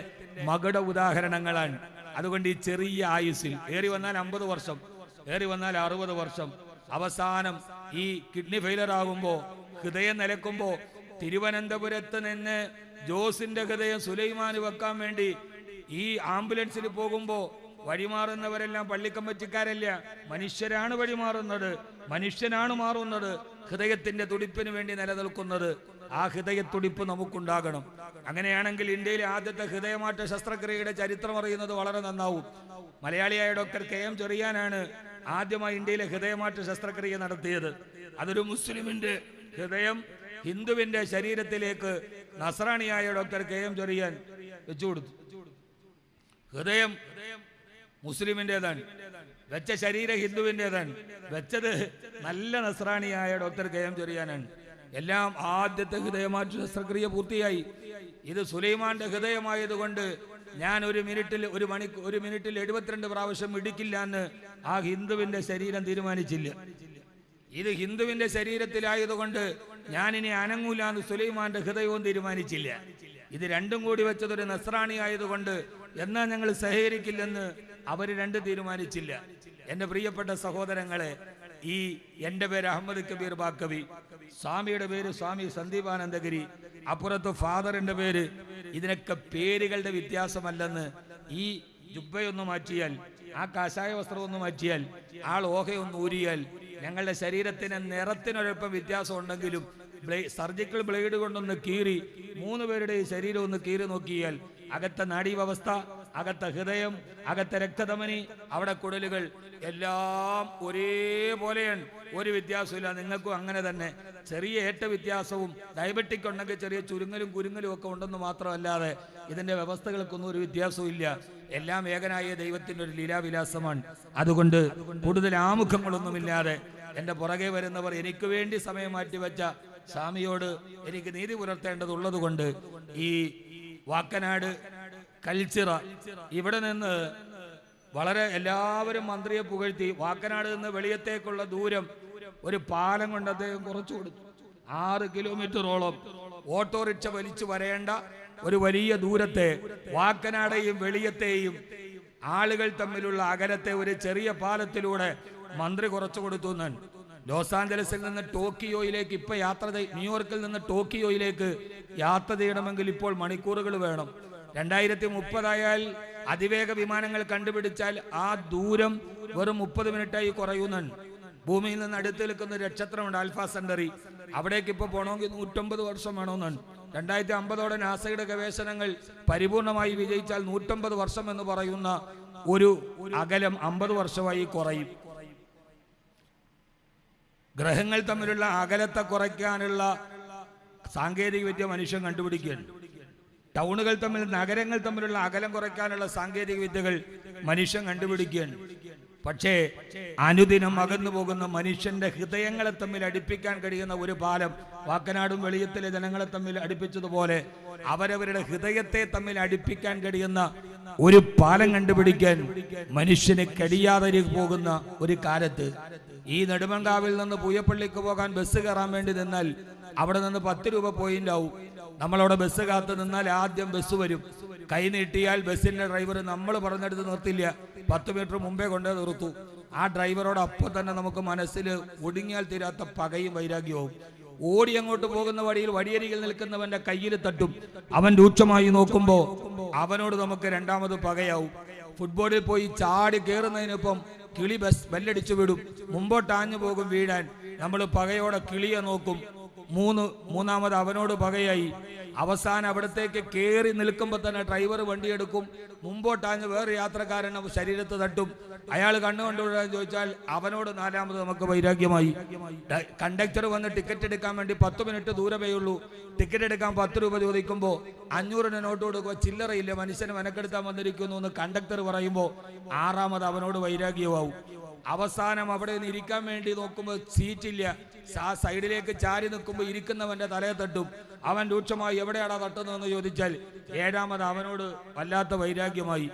മകുട ഉദാഹരണങ്ങളാണ്. അതുകൊണ്ട് ഈ ചെറിയ ആയുസ്സിൽ ഏറി വന്നാൽ 50 വർഷം, ഏറി വന്നാൽ 60 വർഷം, അവസാനം ഈ കിഡ്നി ഫെയിലർ ആകുമ്പോ, ഹൃദയം നിലക്കുമ്പോ, തിരുവനന്തപുരത്ത് നിന്ന് ജോസിന്റെ ഹൃദയം സുലൈമാന് വെക്കാൻ വേണ്ടി ഈ ആംബുലൻസിൽ പോകുമ്പോ വഴിമാറുന്നവരെല്ലാം പള്ളിക്കമ്മറ്റിക്കാരല്ല, മനുഷ്യരാണ് വഴിമാറുന്നത്, മനുഷ്യനാണ് മാറുന്നത്, ഹൃദയത്തിന്റെ തുടിപ്പിന് വേണ്ടി നിലനിൽക്കുന്നത്. ആ ഹൃദയത്തുടിപ്പ് നമുക്കുണ്ടാകണം. അങ്ങനെയാണെങ്കിൽ ഇന്ത്യയിലെ ആദ്യത്തെ ഹൃദയമാറ്റ ശസ്ത്രക്രിയയുടെ ചരിത്രം അറിയുന്നത് വളരെ നന്നാവും. മലയാളിയായ ഡോക്ടർ KM ചെറിയാനാണ് ആദ്യമായി ഇന്ത്യയിലെ ഹൃദയമാറ്റ ശസ്ത്രക്രിയ നടത്തിയത്. അതൊരു മുസ്ലിമിന്റെ ഹൃദയം ഹിന്ദുവിന്റെ ശരീരത്തിലേക്ക് നസ്രാണിയായ ഡോക്ടർ KM ചെറിയാൻ വെച്ചുകൊടുത്തു. ഹൃദയം മുസ്ലിമിൻ്റെതാണ്, വെച്ച ശരീരം ഹിന്ദുവിൻ്റെതാണ്, വെച്ചത് നല്ല നസ്രാണിയായ ഡോക്ടർ KM ചെറിയാനാണ്. എല്ലാം ആദ്യത്തെ ഹൃദയമാറ്റ ശസ്ത്രക്രിയ പൂർത്തിയായി. ഇത് സുലൈമാന്റെ ഹൃദയമായതുകൊണ്ട് ഞാൻ ഒരു മിനിറ്റിൽ 72 പ്രാവശ്യം ഇടിക്കില്ല എന്ന് ആ ഹിന്ദുവിന്റെ ശരീരം തീരുമാനിച്ചില്ല. ഇത് ഹിന്ദുവിന്റെ ശരീരത്തിലായതുകൊണ്ട് ഞാനിനി അനങ്ങൂല എന്ന് സുലൈമാന്റെ ഹൃദയവും തീരുമാനിച്ചില്ല. ഇത് രണ്ടും കൂടി വെച്ചതൊരു നസ്രാണി ആയതുകൊണ്ട് എന്നാ ഞങ്ങൾ സഹകരിക്കില്ലെന്ന് അവർ രണ്ട് തീരുമാനിച്ചില്ല. എൻ്റെ പ്രിയപ്പെട്ട സഹോദരങ്ങളെ, എൻ്റെ പേര് അഹമ്മദ് കബീർ ബാക്കവി, സ്വാമിയുടെ പേര് സ്വാമി സന്ദീപാനന്ദഗിരി, അപ്പുറത്ത് ഫാദറിന്റെ പേര്. ഇതിനൊക്കെ പേരുകളുടെ വ്യത്യാസമല്ലെന്ന്. ഈ ജുബ്ബയൊന്ന് മാറ്റിയാൽ, ആ കാഷായ വസ്ത്രം ഒന്ന് മാറ്റിയാൽ, ആൾ ഓഹയൊന്ന് ഊരിയാൽ, ഞങ്ങളുടെ ശരീരത്തിന് നിറത്തിനൊരൽപ്പം വ്യത്യാസം ഉണ്ടെങ്കിലും സർജിക്കൽ ബ്ലേഡ് കൊണ്ടൊന്ന് കീറി 3 പേരുടെ ശരീരം ഒന്ന് കീറി നോക്കിയാൽ അകത്തെ നാഡീവ്യവസ്ഥ, അകത്തെ ഹൃദയം, അകത്തെ രക്തധമനി, അവിടെ കുടലുകൾ എല്ലാം ഒരേപോലെയാണ്. ഒരു വ്യത്യാസമില്ല. നിങ്ങൾക്കും അങ്ങനെ തന്നെ ചെറിയ ഏറ്റ വ്യത്യാസവും ഡയബറ്റിക് ഉണ്ടെങ്കിൽ ചെറിയ ചുരുങ്ങലും കുരുങ്ങലും ഒക്കെ ഉണ്ടെന്ന് മാത്രമല്ലാതെ ഇതിന്റെ വ്യവസ്ഥകൾക്കൊന്നും ഒരു വ്യത്യാസവും ഇല്ല. എല്ലാം ഏകനായ ദൈവത്തിന്റെ ഒരു ലീലാവിലാസമാണ്. അതുകൊണ്ട് കൂടുതൽ ആമുഖങ്ങളൊന്നുമില്ലാതെ എൻ്റെ പുറകെ വരുന്നവർ എനിക്ക് വേണ്ടി സമയം മാറ്റിവെച്ച സ്വാമിയോട് എനിക്ക് നീതി പുലർത്തേണ്ടതുള്ളത് കൊണ്ട് ഈ വാക്കനാട് കൽച്ചിറ ഇവിടെ നിന്ന് വളരെ എല്ലാവരും മന്ത്രിയെ പുകഴ്ത്തി. വാക്കനാട് നിന്ന് വെളിയത്തേക്കുള്ള ദൂരം ഒരു പാലം കൊണ്ട് അദ്ദേഹം കുറച്ചു കൊടുത്തു. 6 കിലോമീറ്ററോളം ഓട്ടോറിക്ഷ വലിച്ചു വരേണ്ട ഒരു വലിയ ദൂരത്തെ വാക്കനാടെയും വെളിയത്തെയും ആളുകൾ തമ്മിലുള്ള അകലത്തെ ഒരു ചെറിയ പാലത്തിലൂടെ മന്ത്രി കുറച്ചു കൊടുത്തു എന്നാണ്. ലോസ് ആഞ്ചലസിൽ നിന്ന് ടോക്കിയോയിലേക്ക് ഇപ്പൊ ന്യൂയോർക്കിൽ നിന്ന് ടോക്കിയോയിലേക്ക് യാത്ര ചെയ്യണമെങ്കിൽ ഇപ്പോൾ മണിക്കൂറുകൾ വേണം. 2030 ആയാൽ അതിവേഗ വിമാനങ്ങൾ കണ്ടുപിടിച്ചാൽ ആ ദൂരം വെറും 30 മിനിറ്റായി കുറയുന്നുണ്ട്. ഭൂമിയിൽ നിന്ന് അടുത്ത് നിൽക്കുന്ന ഒരു നക്ഷത്രമുണ്ട്, ആൽഫ സെന്ററി. അവിടേക്ക് ഇപ്പൊ പോകണമെങ്കിൽ 150 വർഷം വേണമെന്നാണ്. 2050 നാസയുടെ ഗവേഷണങ്ങൾ പരിപൂർണമായി വിജയിച്ചാൽ 150 വർഷം എന്ന് പറയുന്ന ഒരു അകലം 50 വർഷമായി കുറയും. ഗ്രഹങ്ങൾ തമ്മിലുള്ള അകലത്തെ കുറയ്ക്കാനുള്ള സാങ്കേതിക വിദ്യ മനുഷ്യൻ കണ്ടുപിടിക്കുകയാണ്. ടൗണുകൾ തമ്മിൽ, നഗരങ്ങൾ തമ്മിലുള്ള അകലം കുറയ്ക്കാനുള്ള സാങ്കേതിക വിദ്യകൾ മനുഷ്യൻ കണ്ടുപിടിക്കുകയാണ്. പക്ഷേ അനുദിനം അകന്നു പോകുന്ന മനുഷ്യന്റെ ഹൃദയങ്ങളെ തമ്മിൽ അടുപ്പിക്കാൻ കഴിയുന്ന ഒരു പാലം വാക്കനാടും വെളിയത്തിലെ ജനങ്ങളെ തമ്മിൽ അടുപ്പിച്ചതുപോലെ അവരവരുടെ ഹൃദയത്തെ തമ്മിൽ അടുപ്പിക്കാൻ കഴിയുന്ന ഒരു പാലം കണ്ടുപിടിക്കാൻ മനുഷ്യന് കഴിയാതെ പോകുന്ന ഒരു കാലത്ത് ഈ നെടുമങ്കാവിൽ നിന്ന് പൂയപ്പള്ളിക്ക് പോകാൻ ബസ് കയറാൻ വേണ്ടി നിന്നാൽ അവിടെ നിന്ന് 10 രൂപ പോയിന്റ് ആവും. നമ്മളവിടെ ബസ് കാത്ത് നിന്നാൽ ആദ്യം ബസ് വരും. കൈ നീട്ടിയാൽ ബസ്സിന്റെ ഡ്രൈവർ നമ്മൾ പറഞ്ഞെടുത്ത് നിർത്തില്ല, 10 മീറ്റർ മുമ്പേ കൊണ്ടേ നിർത്തു. ആ ഡ്രൈവറോട് അപ്പം തന്നെ നമുക്ക് മനസ്സിൽ ഒടുങ്ങിയാൽ തീരാത്ത പകയും വൈരാഗ്യവും. ഓടി അങ്ങോട്ട് പോകുന്ന വഴിയിൽ വഴിയരികിൽ നിൽക്കുന്നവന്റെ കയ്യിൽ തട്ടും. അവൻ രൂക്ഷമായി നോക്കുമ്പോൾ അവനോട് നമുക്ക് രണ്ടാമത് പകയാവും. ഫുട്ബോളിൽ പോയി ചാടി കയറുന്നതിനൊപ്പം കിളി ബെല്ലടിച്ചു വിടും. മുമ്പോട്ടാഞ്ഞു പോകും വീഴാൻ. നമ്മൾ പകയോടെ കിളിയെ നോക്കും. മൂന്നാമത് അവനോട് പകയായി. അവസാനം അവിടത്തേക്ക് കയറി നിൽക്കുമ്പോൾ തന്നെ ഡ്രൈവർ വണ്ടിയെടുക്കും. മുമ്പോട്ടാഞ്ഞ് വേറെ യാത്രക്കാരൻ ശരീരത്ത് തട്ടും. അയാൾ കണ്ണുകൊണ്ടുവിടാൻ ചോദിച്ചാൽ അവനോട് നാലാമത് നമുക്ക് വൈരാഗ്യമായി. കണ്ടക്ടർ വന്ന് ടിക്കറ്റ് എടുക്കാൻ വേണ്ടി 10 മിനിറ്റ് ദൂരമേ ഉള്ളൂ. ടിക്കറ്റ് എടുക്കാൻ 10 രൂപ ചോദിക്കുമ്പോൾ 500 നോട്ട് കൊടുക്കുക. ചില്ലറയില്ല, മനുഷ്യന് മെനക്കെടുത്താൻ വന്നിരിക്കുന്നു എന്ന് കണ്ടക്ടർ പറയുമ്പോൾ ആറാമത് അവനോട് വൈരാഗ്യമാവും. അവസാനം അവിടെ നിന്ന് ഇരിക്കാൻ വേണ്ടി നോക്കുമ്പോൾ സീറ്റില്ല. ആ സൈഡിലേക്ക് ചാരി നിൽക്കുമ്പോൾ ഇരിക്കുന്നവന്റെ തലയെ തട്ടും. അവൻ രൂക്ഷമായി എവിടെയാടാ തട്ടുന്നതെന്ന് ചോദിച്ചാൽ ഏഴാമത് അവനോട് വല്ലാത്ത വൈരാഗ്യമായി.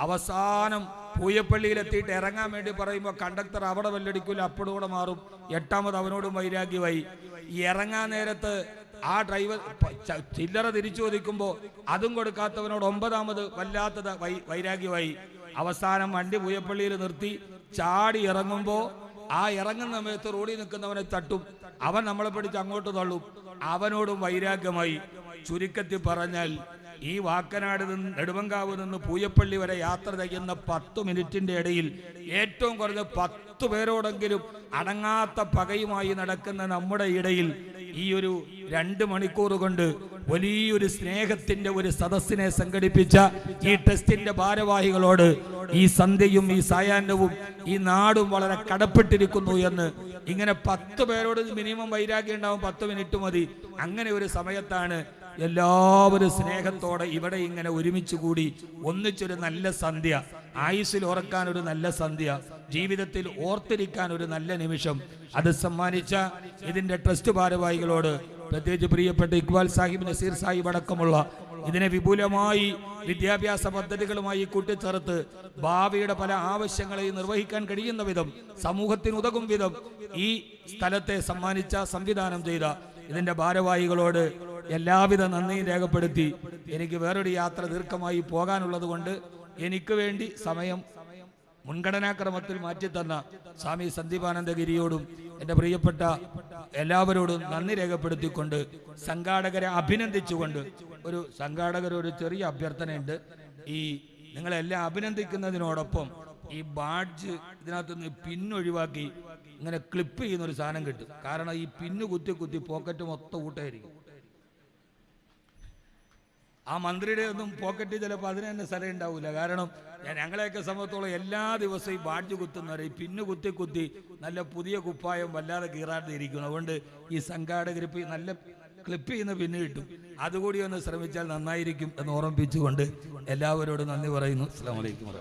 അവസാനം പൂയപ്പള്ളിയിലെത്തിയിട്ട് ഇറങ്ങാൻ വേണ്ടി പറയുമ്പോൾ കണ്ടക്ടർ അവിടെ വെല്ലടിക്കൂല, അപ്പോഴും കൂടെ മാറും. എട്ടാമത് അവനോടും വൈരാഗ്യമായി. ഈ ഇറങ്ങാൻ നേരത്ത് ആ ഡ്രൈവർ ചില്ലറ തിരിച്ചു ചോദിക്കുമ്പോൾ അതും കൊടുക്കാത്തവനോട് 9ാമത് വല്ലാത്തത് വൈരാഗ്യമായി. അവസാനം വണ്ടി പൂയപ്പള്ളിയിൽ നിർത്തി ചാടി ഇറങ്ങുമ്പോൾ ആ ഇറങ്ങുന്ന സമയത്ത് റോഡിൽ നിൽക്കുന്നവനെ തട്ടും. അവൻ നമ്മളെ പിടിച്ച് അങ്ങോട്ട് തള്ളും. അവനോടും വൈരാഗ്യമായി. ചുരുക്കത്തിൽ പറഞ്ഞാൽ ഈ വാക്കനാട് നിന്ന് നെടുമങ്കാവ് നിന്ന് പൂയപ്പള്ളി വരെ യാത്ര ചെയ്യുന്ന 10 മിനിറ്റിന്റെ ഇടയിൽ ഏറ്റവും കുറഞ്ഞ 10 പേരോടെങ്കിലും അടങ്ങാത്ത പകയുമായി നടക്കുന്ന നമ്മുടെ ഇടയിൽ ഈ ഒരു 2 മണിക്കൂർ കൊണ്ട് വലിയൊരു സ്നേഹത്തിന്റെ ഒരു സദസ്സിനെ സംഘടിപ്പിച്ച ഈ ടെസ്റ്റിന്റെ ഭാരവാഹികളോട് ഈ സന്ധ്യയും ഈ സായാഹ്നവും ഈ നാടും വളരെ കടപ്പെട്ടിരിക്കുന്നു എന്ന്. ഇങ്ങനെ 10 പേരോട് മിനിമം വൈരാഗ്യം ഉണ്ടാവും. 10 മിനിറ്റ് മതി. അങ്ങനെ ഒരു സമയത്താണ് എല്ലാവരും സ്നേഹത്തോടെ ഇവിടെ ഇങ്ങനെ ഒരുമിച്ച് കൂടി ഒന്നിച്ചൊരു നല്ല സന്ധ്യ, ആയുസ്സിൽ ഓർക്കാൻ ഒരു നല്ല സന്ധ്യ, ജീവിതത്തിൽ ഓർത്തിരിക്കാൻ ഒരു നല്ല നിമിഷം അത് സമ്മാനിച്ച ഇതിന്റെ ട്രസ്റ്റ് ഭാരവാഹികളോട്, പ്രത്യേകിച്ച് പ്രിയപ്പെട്ട ഇക്ബാൽ സാഹിബ്, നസീർ സാഹിബ് അടക്കമുള്ള ഇതിനെ വിപുലമായി വിദ്യാഭ്യാസ പദ്ധതികളുമായി കൂട്ടിച്ചേർത്ത് ഭാവിയുടെ പല ആവശ്യങ്ങളെയും നിർവഹിക്കാൻ കഴിയുന്ന വിധം, സമൂഹത്തിന് ഉതകും വിധം ഈ സ്ഥലത്തെ സമ്മാനിച്ച, സംവിധാനം ചെയ്ത ഇതിന്റെ ഭാരവാഹികളോട് എല്ലാവിധ നന്ദിയും രേഖപ്പെടുത്തി എനിക്ക് വേറൊരു യാത്ര ദീർഘമായി പോകാനുള്ളത് കൊണ്ട് എനിക്ക് വേണ്ടി സമയം മുൻഗണനാക്രമത്തിൽ മാറ്റിത്തന്ന സ്വാമി സന്ദീപാനന്ദഗിരിയോടും എൻ്റെ പ്രിയപ്പെട്ട എല്ലാവരോടും നന്ദി രേഖപ്പെടുത്തിക്കൊണ്ട് സംഘാടകരെ അഭിനന്ദിച്ചുകൊണ്ട് ഒരു ചെറിയ അഭ്യർത്ഥനയുണ്ട്. ഈ നിങ്ങളെല്ലാം അഭിനന്ദിക്കുന്നതിനോടൊപ്പം ഈ ബാഡ്ജ് ഇതിനകത്തുനിന്ന് പിന്നൊഴിവാക്കി ഇങ്ങനെ ക്ലിപ്പ് ചെയ്യുന്ന ഒരു സാധനം കിട്ടും. കാരണം ഈ പിന്നു കുത്തി പോക്കറ്റ് മൊത്തം ഊട്ടായിരിക്കും. ആ മന്ത്രിയുടെ ഒന്നും പോക്കറ്റ് ചിലപ്പോൾ അതിന് തന്നെ സ്ഥലം ഉണ്ടാവില്ല. കാരണം ഞങ്ങളെയൊക്കെ സംബന്ധിച്ചോളം എല്ലാ ദിവസവും ഈ ബാഡ്ജ് കുത്തുന്നവരെ ഈ പിന്നു കുത്തി നല്ല പുതിയ കുപ്പായം വല്ലാതെ കീറാതിരിക്കുന്നു. അതുകൊണ്ട് ഈ സംഘാടകർ നല്ല ക്ലിപ്പ് ചെയ്യുന്ന പിന്നു കിട്ടും. അതുകൂടി ഒന്ന് ശ്രമിച്ചാൽ നന്നായിരിക്കും എന്ന് ഓർമ്മിപ്പിച്ചുകൊണ്ട് എല്ലാവരോടും നന്ദി പറയുന്നു. അസ്സലാമു അലൈക്കും.